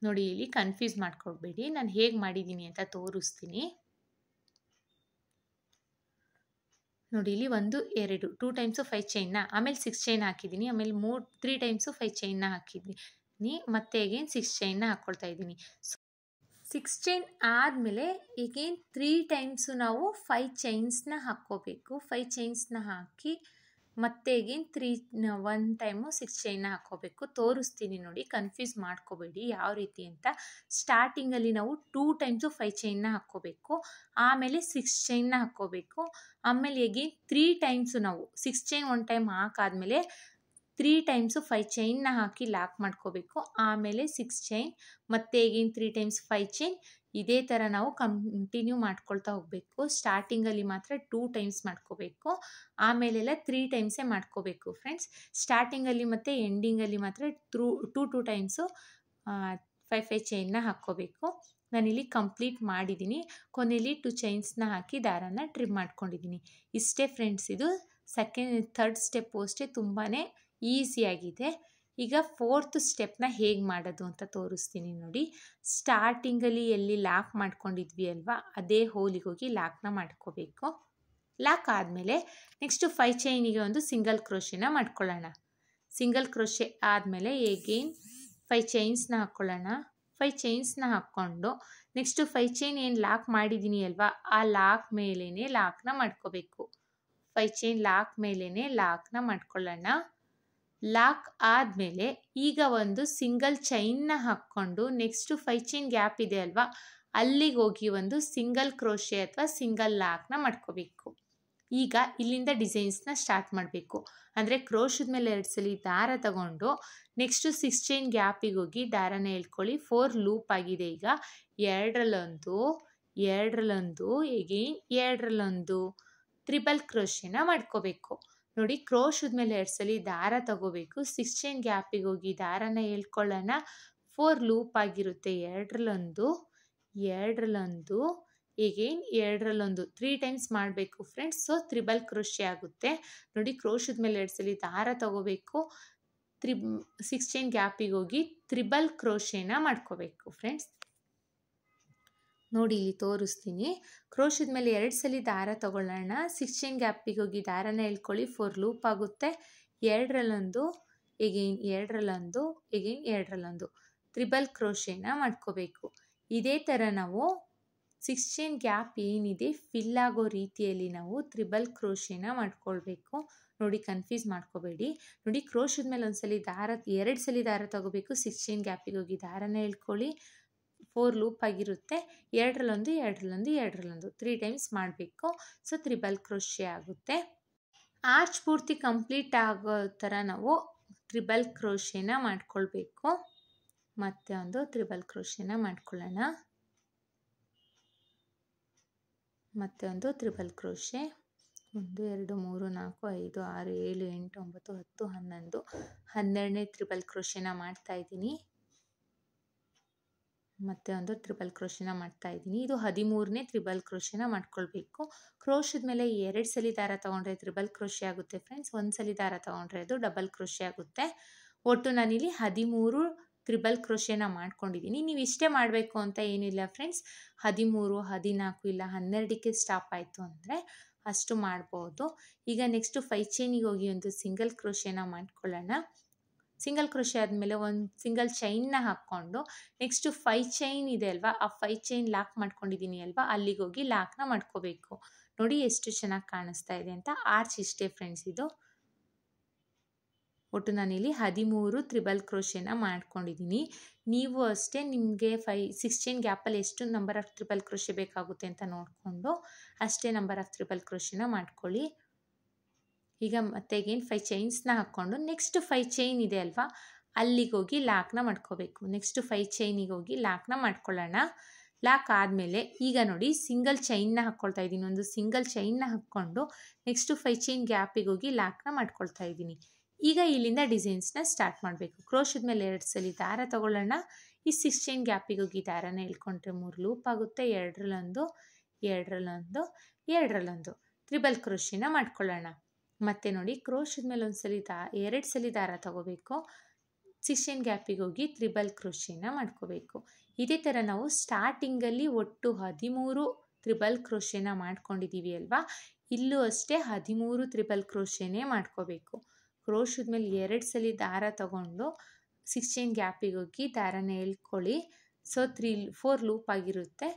ನೋಡಿ ಇಲ್ಲಿ ಕನ್ಫ್ಯೂಸ್ ಮಾಡ್ಕೊಳ್ಬೇಡಿ, ನಾನು ಹೇಗೆ ಮಾಡಿದ್ದೀನಿ ಅಂತ ತೋರಿಸ್ತೀನಿ. ನೋಡಿ ಇಲ್ಲಿ 1 2 2 ಟೈಮ್ಸು 5 ಚೈನ್ನ ಆಮೇಲೆ 6 ಚೈನ್ ಹಾಕಿದ್ದೀನಿ. ಆಮೇಲೆ 3 ಟೈಮ್ಸು 5 ಚೈನ್ನ ಹಾಕಿದ್ದೀನಿ. ಮತ್ತೆ ಅಗೇನ್ 6 ಚೈನ್ನ ಹಾಕ್ಕೊಳ್ತಾ ಇದ್ದೀನಿ. 6 ಚೈನ್ ಆದಮೇಲೆ ಎಗೇನ್ 3 ಟೈಮ್ಸು ನಾವು 5 ಚೈನ್ಸ್ನ ಹಾಕ್ಕೋಬೇಕು. 5 ಚೈನ್ಸ್ನ ಹಾಕಿ ಮತ್ತೆ ಅಗೇನ್ 1 ಟೈಮು 6 ಚೈನ್ನ ಹಾಕ್ಕೋಬೇಕು. ತೋರಿಸ್ತೀನಿ ನೋಡಿ, ಕನ್ಫ್ಯೂಸ್ ಮಾಡ್ಕೋಬೇಡಿ ಯಾವ ರೀತಿ ಅಂತ. ಸ್ಟಾರ್ಟಿಂಗಲ್ಲಿ ನಾವು 2 ಟೈಮ್ಸು 5 ಚೈನ್ನ ಹಾಕ್ಕೋಬೇಕು. ಆಮೇಲೆ 6 ಚೈನ್ನ ಹಾಕ್ಕೋಬೇಕು. ಆಮೇಲೆ ಅಗೇನ್ 3 ಟೈಮ್ಸು ನಾವು 6 ಚೈನ್ 1 ಟೈಮ್ ಹಾಕಾದ್ಮೇಲೆ 3 ಟೈಮ್ಸು 5 ಚೈನ್ನ ಹಾಕಿ ಲಾಕ್ ಮಾಡ್ಕೋಬೇಕು. ಆಮೇಲೆ 6 ಚೈನ್ ಮತ್ತೆ ಅಗೇನ್ 3 ಟೈಮ್ಸ್ 5 ಚೈನ್. ಇದೇ ಥರ ನಾವು ಕಂಟಿನ್ಯೂ ಮಾಡ್ಕೊಳ್ತಾ ಹೋಗಬೇಕು. ಸ್ಟಾರ್ಟಿಂಗಲ್ಲಿ ಮಾತ್ರ 2 ಟೈಮ್ಸ್ ಮಾಡ್ಕೋಬೇಕು, ಆಮೇಲೆಲ್ಲ 3 ಟೈಮ್ಸೇ ಮಾಡ್ಕೋಬೇಕು ಫ್ರೆಂಡ್ಸ್. ಸ್ಟಾರ್ಟಿಂಗಲ್ಲಿ ಮತ್ತು ಎಂಡಿಂಗಲ್ಲಿ ಮಾತ್ರ 2 ಟೈಮ್ಸು 5 ಚೈನ್ನ ಹಾಕ್ಕೋಬೇಕು. ನಾನಿಲ್ಲಿ ಕಂಪ್ಲೀಟ್ ಮಾಡಿದ್ದೀನಿ. ಕೊನೆಯಲ್ಲಿ 2 ಚೈನ್ಸ್ನ ಹಾಕಿ ದಾರನ ಟ್ರಿಮ್ ಮಾಡ್ಕೊಂಡಿದ್ದೀನಿ. ಇಷ್ಟೇ ಫ್ರೆಂಡ್ಸ್, ಇದು ಥರ್ಡ್ ಸ್ಟೆಪ್ಪು ಅಷ್ಟೇ, ತುಂಬಾ ಈಸಿಯಾಗಿದೆ. ಈಗ 4th ಸ್ಟೆಪ್ನ ಹೇಗೆ ಮಾಡೋದು ಅಂತ ತೋರಿಸ್ತೀನಿ ನೋಡಿ. ಸ್ಟಾರ್ಟಿಂಗಲ್ಲಿ ಎಲ್ಲಿ ಲಾಕ್ ಮಾಡ್ಕೊಂಡಿದ್ವಿ ಅಲ್ವಾ ಅದೇ ಹೋಲಿಗೆ ಹೋಗಿ ಲಾಕ್ನ ಮಾಡ್ಕೋಬೇಕು. ಲಾಕ್ ಆದಮೇಲೆ ನೆಕ್ಸ್ಟು 5 ಚೈನಿಗೆ ಒಂದು ಸಿಂಗಲ್ ಕ್ರೋಶೆನ ಮಾಡ್ಕೊಳ್ಳೋಣ. ಸಿಂಗಲ್ ಕ್ರೋಶೆ ಆದಮೇಲೆ ಎಗೇನ್ 5 ಚೈನ್ಸ್ನ ಹಾಕ್ಕೊಳ್ಳೋಣ. 5 ಚೈನ್ಸ್ನ ಹಾಕ್ಕೊಂಡು ನೆಕ್ಸ್ಟು 5 ಚೈನ್ ಏನು ಲಾಕ್ ಮಾಡಿದ್ದೀನಿ ಅಲ್ವಾ ಆ ಲಾಕ್ ಮೇಲೇ ಲಾಕ್ನ ಮಾಡ್ಕೋಬೇಕು. 5 ಚೈನ್ ಲಾಕ್ ಮೇಲೇ ಲಾಕ್ನ ಮಾಡ್ಕೊಳ್ಳೋಣ. ಲಾಕ್ ಆದಮೇಲೆ ಈಗ ಒಂದು ಸಿಂಗಲ್ ಚೈನ್ನ ಹಾಕ್ಕೊಂಡು ನೆಕ್ಸ್ಟು 5 ಚೈನ್ ಗ್ಯಾಪ್ ಇದೆ ಅಲ್ವಾ ಅಲ್ಲಿಗೆ ಹೋಗಿ ಒಂದು ಸಿಂಗಲ್ ಕ್ರೋಶೆ ಅಥವಾ ಸಿಂಗಲ್ ಲಾಕ್ನ ಮಾಡ್ಕೋಬೇಕು. ಈಗ ಇಲ್ಲಿಂದ ಡಿಸೈನ್ಸ್ನ ಸ್ಟಾರ್ಟ್ ಮಾಡಬೇಕು. ಅಂದರೆ ಕ್ರೋಶದ ಮೇಲೆ 2 ಸಲ ದಾರ ತಗೊಂಡು ನೆಕ್ಸ್ಟು 6 ಚೈನ್ ಗ್ಯಾಪಿಗೆ ಹೋಗಿ ದಾರನ ಎಳ್ಕೊಳ್ಳಿ. 4 ಲೂಪ್ ಆಗಿದೆ. ಈಗ 2ರಲ್ಲೊಂದು, 2ರಲ್ಲೊಂದು, ಎಗೇನ್ 2ರಲ್ಲೊಂದು ಟ್ರಿಬಲ್ ಕ್ರೋಶೆನ ಮಾಡ್ಕೋಬೇಕು. ನೋಡಿ ಕ್ರೋಶದ ಮೇಲೆ 2 ಸಲ ದಾರ ತಗೋಬೇಕು. 6 ಚೈನ್ ಗ್ಯಾಪಿಗೆ ಹೋಗಿ ದಾರನ ಎಳ್ಕೊಳ್ಳೋಣ. 4 ಲೂಪ್ ಆಗಿರುತ್ತೆ. 2ರಲ್ಲೊಂದು, 2ರಲ್ಲೊಂದು, ಎಗೇನ್ 2ರಲ್ಲೊಂದು 3 ಟೈಮ್ಸ್ ಮಾಡಬೇಕು ಫ್ರೆಂಡ್ಸ್. ಸೊ ಟ್ರಿಬಲ್ ಕ್ರೋಶೆ ಆಗುತ್ತೆ. ನೋಡಿ ಕ್ರೋಶದ ಮೇಲೆ 2 ಸಲ ದಾರ ತಗೋಬೇಕು. 6 ಚೈನ್ ಗ್ಯಾಪಿಗೆ ಹೋಗಿ ಟ್ರಿಬಲ್ ಕ್ರೋಶೆನ ಮಾಡ್ಕೋಬೇಕು ಫ್ರೆಂಡ್ಸ್. ನೋಡಿ ಇಲ್ಲಿ ತೋರಿಸ್ತೀನಿ. ಕ್ರೋಶದ ಮೇಲೆ 2 ಸಲ ದಾರ ತಗೊಳ್ಳೋಣ. 6 ಚೈನ್ ಗ್ಯಾಪಿಗೆ ಹೋಗಿ ದಾರನ ಎಳ್ಕೊಳ್ಳಿ. 4 ಲೂಪ್ ಆಗುತ್ತೆ. 2ರಲ್ಲೊಂದು, ಎಗೇನ್ 2ರಲ್ಲೊಂದು, ಎಗೇನ್ 2ರಲ್ಲೊಂದು ಟ್ರಿಬಲ್ ಕ್ರೋಶೆನ ಮಾಡ್ಕೋಬೇಕು. ಇದೇ ಥರ ನಾವು 6 ಚೈನ್ ಗ್ಯಾಪ್ ಏನಿದೆ ಫಿಲ್ ಆಗೋ ರೀತಿಯಲ್ಲಿ ನಾವು ಟ್ರಿಬಲ್ ಕ್ರೋಶೆನ ಮಾಡ್ಕೊಳ್ಬೇಕು. ನೋಡಿ ಕನ್ಫ್ಯೂಸ್ ಮಾಡ್ಕೋಬೇಡಿ. ನೋಡಿ ಕ್ರೋಶದ ಮೇಲೆ 1 ಸಲ ದಾರ 2 ಸಲ ದಾರ ತಗೋಬೇಕು. 6 ಚೈನ್ ಗ್ಯಾಪಿಗೆ ಹೋಗಿ ದಾರನ ಎಳ್ಕೊಳ್ಳಿ. 4 ಲೂಪ್ ಆಗಿರುತ್ತೆ. 2ರಲ್ಲೊಂದು, 2ರಲ್ಲೊಂದು, 2ರಲ್ಲೊಂದು 3 ಟೈಮ್ಸ್ ಮಾಡಬೇಕು. ಸೊ ಟ್ರಿಬಲ್ ಕ್ರೋಶೆ ಆಗುತ್ತೆ. ಆರ್ಚ್ ಪೂರ್ತಿ ಕಂಪ್ಲೀಟ್ ಆಗೋ ಥರ ನಾವು ಟ್ರಿಬಲ್ ಕ್ರೋಶೆನ ಮಾಡ್ಕೊಳ್ಬೇಕು. ಮತ್ತೆ ಒಂದು ಟ್ರಿಬಲ್ ಕ್ರೋಶೆನ ಮಾಡ್ಕೊಳ್ಳೋಣ. ಮತ್ತೆ ಒಂದು ಟ್ರಿಬಲ್ ಕ್ರೋಶೆ. 1 2 3 4 5 6 7 8 9 10 11 12ನೇ ಟ್ರಿಬಲ್ ಕ್ರೋಶೆನ ಮಾಡ್ತಾ ಇದ್ದೀನಿ. ಮತ್ತೆ ಒಂದು ತ್ರಿಬಲ್ ಕ್ರೋಶೆನ ಮಾಡ್ತಾ ಇದ್ದೀನಿ. ಇದು 13ನೇ ತ್ರಿಬಲ್ ಕ್ರೋಶೆನ ಮಾಡ್ಕೊಳ್ಬೇಕು. ಕ್ರೋಶದ ಮೇಲೆ 2 ಸಲ ದಾರ ತೊಗೊಂಡ್ರೆ ತ್ರಿಬಲ್ ಕ್ರೋಶೆ ಆಗುತ್ತೆ ಫ್ರೆಂಡ್ಸ್. 1 ಸಲ ದಾರ ತೊಗೊಂಡ್ರೆ ಅದು ಡಬಲ್ ಕ್ರೋಶೆ ಆಗುತ್ತೆ. ಒಟ್ಟು ನಾನಿಲ್ಲಿ 13 ತ್ರಿಬಲ್ ಕ್ರೋಶೆನ ಮಾಡ್ಕೊಂಡಿದ್ದೀನಿ. ನೀವು ಇಷ್ಟೇ ಮಾಡಬೇಕು ಅಂತ ಏನಿಲ್ಲ ಫ್ರೆಂಡ್ಸ್. 13, 14 ಇಲ್ಲ 12ಕ್ಕೆ ಸ್ಟಾಪ್ ಆಯಿತು ಅಂದರೆ ಅಷ್ಟು ಮಾಡ್ಬೋದು. ಈಗ ನೆಕ್ಸ್ಟು 5 ಚೈನಿಗೆ ಹೋಗಿ ಒಂದು ಸಿಂಗಲ್ ಕ್ರೋಶೆನ ಮಾಡ್ಕೊಳ್ಳೋಣ. ಸಿಂಗಲ್ ಕ್ರೋಶೆ ಆದಮೇಲೆ ಒಂದು ಸಿಂಗಲ್ ಚೈನ್ನ ಹಾಕ್ಕೊಂಡು ನೆಕ್ಸ್ಟು 5 ಚೈನ್ ಇದೆ ಅಲ್ವಾ, ಆ 5 ಚೈನ್ ಲಾಕ್ ಮಾಡ್ಕೊಂಡಿದ್ದೀನಿ ಅಲ್ವಾ, ಅಲ್ಲಿಗೆ ಹೋಗಿ ಲಾಕ್ನ ಮಾಡ್ಕೋಬೇಕು. ನೋಡಿ ಎಷ್ಟು ಚೆನ್ನಾಗಿ ಕಾಣಿಸ್ತಾ ಇದೆ ಅಂತ. ಆರ್ಚ್ ಇಷ್ಟೇ ಫ್ರೆಂಡ್ಸ್ ಇದು. ಒಟ್ಟು ನಾನಿಲ್ಲಿ 13 ತ್ರಿಬಲ್ ಕ್ರೋಶೆನ ಮಾಡ್ಕೊಂಡಿದ್ದೀನಿ. ನೀವು ಅಷ್ಟೇ ನಿಮಗೆ 6 ಚೈನ್ ಗ್ಯಾಪಲ್ಲಿ ಎಷ್ಟು ನಂಬರ್ ಆಫ್ ತ್ರಿಬಲ್ ಕ್ರೋಶೆ ಬೇಕಾಗುತ್ತೆ ಅಂತ ನೋಡಿಕೊಂಡು ಅಷ್ಟೇ ನಂಬರ್ ಆಫ್ ತ್ರಿಬಲ್ ಕ್ರೋಶೆನ ಮಾಡ್ಕೊಳ್ಳಿ. ಈಗ ಮತ್ತೆ ಅಗೇನ್ 5 ಚೈನ್ಸ್ನ ಹಾಕ್ಕೊಂಡು ನೆಕ್ಸ್ಟ್ 5 ಚೈನ್ ಇದೆ ಅಲ್ವಾ, ಅಲ್ಲಿಗೆ ಹೋಗಿ ಲಾಕ್ನ ಮಾಡ್ಕೋಬೇಕು. ನೆಕ್ಸ್ಟ್ 5 ಚೈನಿಗೆ ಹೋಗಿ ಲಾಕ್ನ ಮಾಡ್ಕೊಳ್ಳೋಣ. ಲಾಕ್ ಆದಮೇಲೆ ಈಗ ನೋಡಿ ಸಿಂಗಲ್ ಚೈನ್ನ ಹಾಕ್ಕೊಳ್ತಾ ಇದ್ದೀನಿ. ಒಂದು ಸಿಂಗಲ್ ಚೈನ್ನ ಹಾಕ್ಕೊಂಡು ನೆಕ್ಸ್ಟು 5 ಚೈನ್ ಗ್ಯಾಪಿಗೆ ಹೋಗಿ ಲಾಕ್ನ ಮಾಡ್ಕೊಳ್ತಾ ಇದ್ದೀನಿ. ಈಗ ಇಲ್ಲಿಂದ ಡಿಸೈನ್ಸ್ನ ಸ್ಟಾರ್ಟ್ ಮಾಡಬೇಕು. ಕ್ರೋಶದ ಮೇಲೆ 2 ಸಲ ದಾರ ತೊಗೊಳ್ಳೋಣ. ಈ 6 ಚೈನ್ ಗ್ಯಾಪಿಗೆ ಹೋಗಿ ದಾರನ ಎಳ್ಕೊಂಡ್ರೆ 3 ಲೂಪ್ ಆಗುತ್ತೆ. 2ರಲ್ಲೊಂದು 2ರಲ್ಲೊಂದು 2ರಲ್ಲೊಂದು ತ್ರಿಬಲ್ ಕ್ರೋಶೆನ ಮಾಡ್ಕೊಳ್ಳೋಣ. ಮತ್ತೆ ನೋಡಿ ಕ್ರೋಶದ ಮೇಲೆ 2 ಸಲ ದಾರ ತಗೋಬೇಕು. 6 ಚೈನ್ ಗ್ಯಾಪಿಗೆ ಹೋಗಿ ತ್ರಿಬಲ್ ಕ್ರೋಶೆನ ಮಾಡ್ಕೋಬೇಕು. ಇದೇ ಥರ ನಾವು ಸ್ಟಾರ್ಟಿಂಗಲ್ಲಿ ಒಟ್ಟು 13 ತ್ರಿಬಲ್ ಕ್ರೋಶೆನ ಮಾಡ್ಕೊಂಡಿದ್ದೀವಿ ಅಲ್ವಾ, ಇಲ್ಲೂ ಅಷ್ಟೇ 13 ತ್ರಿಬಲ್ ಕ್ರೋಶೆನೇ ಮಾಡ್ಕೋಬೇಕು. ಕ್ರೋಶದ ಮೇಲೆ 2 ಸಲ ದಾರ ತಗೊಂಡು 6 ಚೈನ್ ಗ್ಯಾಪಿಗೆ ಹೋಗಿ ದಾರನ ಎಳ್ಕೊಳ್ಳಿ. ಸೊ 4 ಲೂಪ್ ಆಗಿರುತ್ತೆ.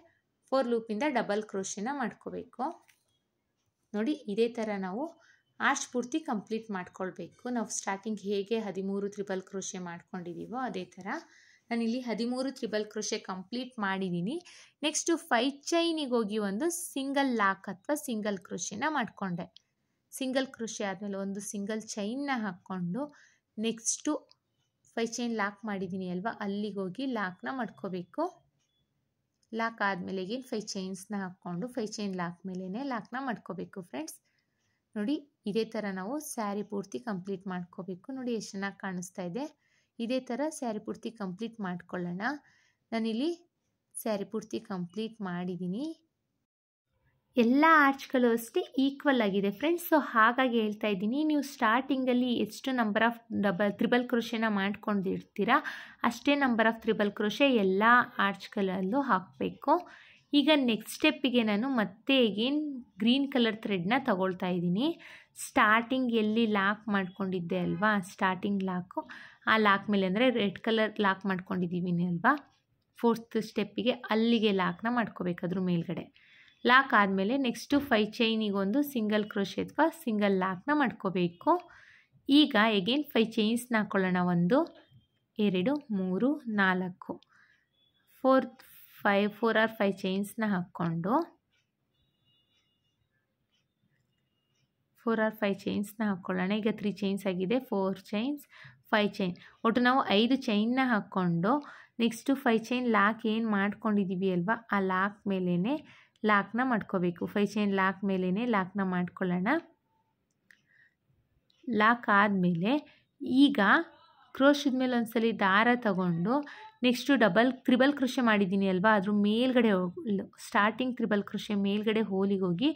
4 ಲೂಪಿಂದ ಡಬಲ್ ಕ್ರೋಶೆನ ಮಾಡ್ಕೋಬೇಕು. ನೋಡಿ ಇದೇ ಥರ ನಾವು ಆರ್ಚ್ ಪೂರ್ತಿ ಕಂಪ್ಲೀಟ್ ಮಾಡ್ಕೊಳ್ಬೇಕು. ನಾವು ಸ್ಟಾರ್ಟಿಂಗ್ ಹೇಗೆ 13 ತ್ರಿಬಲ್ ಕ್ರೋಶೆ ಮಾಡ್ಕೊಂಡಿದ್ದೀವೋ ಅದೇ ಥರ ನಾನಿಲ್ಲಿ 13 ತ್ರಿಬಲ್ ಕ್ರೋಶೆ ಕಂಪ್ಲೀಟ್ ಮಾಡಿದ್ದೀನಿ. ನೆಕ್ಸ್ಟು 5 ಚೈನಿಗೆ ಹೋಗಿ ಒಂದು ಸಿಂಗಲ್ ಲಾಕ್ ಅಥವಾ ಸಿಂಗಲ್ ಕ್ರೋಶೆನ ಮಾಡಿಕೊಂಡೆ. ಸಿಂಗಲ್ ಕ್ರೋಶೆ ಆದಮೇಲೆ ಒಂದು ಸಿಂಗಲ್ ಚೈನ್ನ ಹಾಕ್ಕೊಂಡು ನೆಕ್ಸ್ಟು 5 ಚೈನ್ ಲಾಕ್ ಮಾಡಿದ್ದೀನಿ ಅಲ್ವಾ, ಅಲ್ಲಿಗೆ ಹೋಗಿ ಲಾಕ್ನ ಮಾಡ್ಕೋಬೇಕು. ಲಾಕ್ ಆದಮೇಲೆ ಈಗ 5 ಚೈನ್ಸ್ನ ಹಾಕ್ಕೊಂಡು 5 ಚೈನ್ ಲಾಕ್ ಮೇಲೇ ಲಾಕ್ನ ಮಾಡ್ಕೋಬೇಕು ಫ್ರೆಂಡ್ಸ್. ನೋಡಿ ಇದೇ ಥರ ನಾವು ಸ್ಯಾರಿ ಪೂರ್ತಿ ಕಂಪ್ಲೀಟ್ ಮಾಡ್ಕೋಬೇಕು. ನೋಡಿ ಎಷ್ಟು ಚೆನ್ನಾಗಿ ಕಾಣಿಸ್ತಾ ಇದೆ. ಇದೇ ಥರ ಸ್ಯಾರಿ ಪೂರ್ತಿ ಕಂಪ್ಲೀಟ್ ಮಾಡ್ಕೊಳ್ಳೋಣ. ನಾನಿಲ್ಲಿ ಸ್ಯಾರಿ ಪೂರ್ತಿ ಕಂಪ್ಲೀಟ್ ಮಾಡಿದ್ದೀನಿ. ಎಲ್ಲ ಆರ್ಚ್ಗಳು ಅಷ್ಟೇ ಈಕ್ವಲ್ ಆಗಿದೆ ಫ್ರೆಂಡ್ಸ್. ಸೊ ಹಾಗಾಗಿ ಹೇಳ್ತಾ ಇದ್ದೀನಿ, ನೀವು ಸ್ಟಾರ್ಟಿಂಗಲ್ಲಿ ಎಷ್ಟು ನಂಬರ್ ಆಫ್ ತ್ರಿಬಲ್ ಕ್ರೋಶೆನ ಮಾಡ್ಕೊಂಡಿರ್ತೀರಾ ಅಷ್ಟೇ ನಂಬರ್ ಆಫ್ ತ್ರಿಬಲ್ ಕ್ರೋಶೆ ಎಲ್ಲ ಆರ್ಚ್ಗಳಲ್ಲೂ ಹಾಕಬೇಕು. ಈಗ ನೆಕ್ಸ್ಟ್ ಸ್ಟೆಪ್ಪಿಗೆ ನಾನು ಮತ್ತೆ ಅಗೇನ್ ಗ್ರೀನ್ ಕಲರ್ ಥ್ರೆಡ್ನ ತಗೊಳ್ತಾ ಇದ್ದೀನಿ. ಸ್ಟಾರ್ಟಿಂಗ್ ಎಲ್ಲಿ ಲಾಕ್ ಮಾಡ್ಕೊಂಡಿದ್ದೆ ಅಲ್ವಾ, ಸ್ಟಾರ್ಟಿಂಗ್ ಲಾಕು, ಆ ಲಾಕ್ ಮೇಲೆ ಅಂದರೆ ರೆಡ್ ಕಲರ್ ಲಾಕ್ ಮಾಡ್ಕೊಂಡಿದ್ದೀವಿ ಅಲ್ವಾ, 4th ಸ್ಟೆಪ್ಪಿಗೆ ಅಲ್ಲಿಗೆ ಲಾಕ್ನ ಮಾಡ್ಕೋಬೇಕು. ಅದ್ರ ಮೇಲ್ಗಡೆ ಲಾಕ್ ಆದಮೇಲೆ ನೆಕ್ಸ್ಟು 5 ಚೈನಿಗೆ ಒಂದು ಸಿಂಗಲ್ ಕ್ರೋಶೆ ಅಥವಾ ಸಿಂಗಲ್ ಲಾಕ್ನ ಮಾಡ್ಕೋಬೇಕು. ಈಗ ಅಗೇನ್ 5 ಚೈನ್ಸ್ನ ಹಾಕ್ಕೊಳ್ಳೋಣ. 1 2 3 4 4 ಆರ್ 5 ಚೈನ್ಸ್ನ ಹಾಕ್ಕೊಂಡು 4 ಆರ್ 5 ಚೈನ್ಸ್ನ ಹಾಕ್ಕೊಳ್ಳೋಣ. ಈಗ 3 ಚೈನ್ಸ್ ಆಗಿದೆ. 4 ಚೈನ್ಸ್ 5 ಚೈನ್, ಒಟ್ಟು ನಾವು 5 ಚೈನ್ನ ಹಾಕ್ಕೊಂಡು ನೆಕ್ಸ್ಟು 5 ಚೈನ್ ಲಾಕ್ ಏನು ಮಾಡ್ಕೊಂಡಿದ್ದೀವಿ ಅಲ್ವಾ, ಆ ಲಾಕ್ ಮೇಲೇ ಲಾಕ್ನ ಮಾಡ್ಕೋಬೇಕು. 5 ಚೈನ್ ಲಾಕ್ ಮೇಲೇ ಲಾಕ್ನ ಮಾಡ್ಕೊಳ್ಳೋಣ. ಲಾಕ್ ಆದಮೇಲೆ ಈಗ ಕ್ರೋಶದ ಮೇಲೆ ಒಂದ್ಸಲಿ ದಾರ ತಗೊಂಡು ನೆಕ್ಸ್ಟು ತ್ರಿಬಲ್ ಕ್ರೋಶೆ ಮಾಡಿದ್ದೀನಿ ಅಲ್ವಾ, ಅದ್ರ ಮೇಲ್ಗಡೆ ಸ್ಟಾರ್ಟಿಂಗ್ ತ್ರಿಬಲ್ ಕ್ರೋಶೆ ಮೇಲ್ಗಡೆ ಹೋಲಿಗೆ ಹೋಗಿ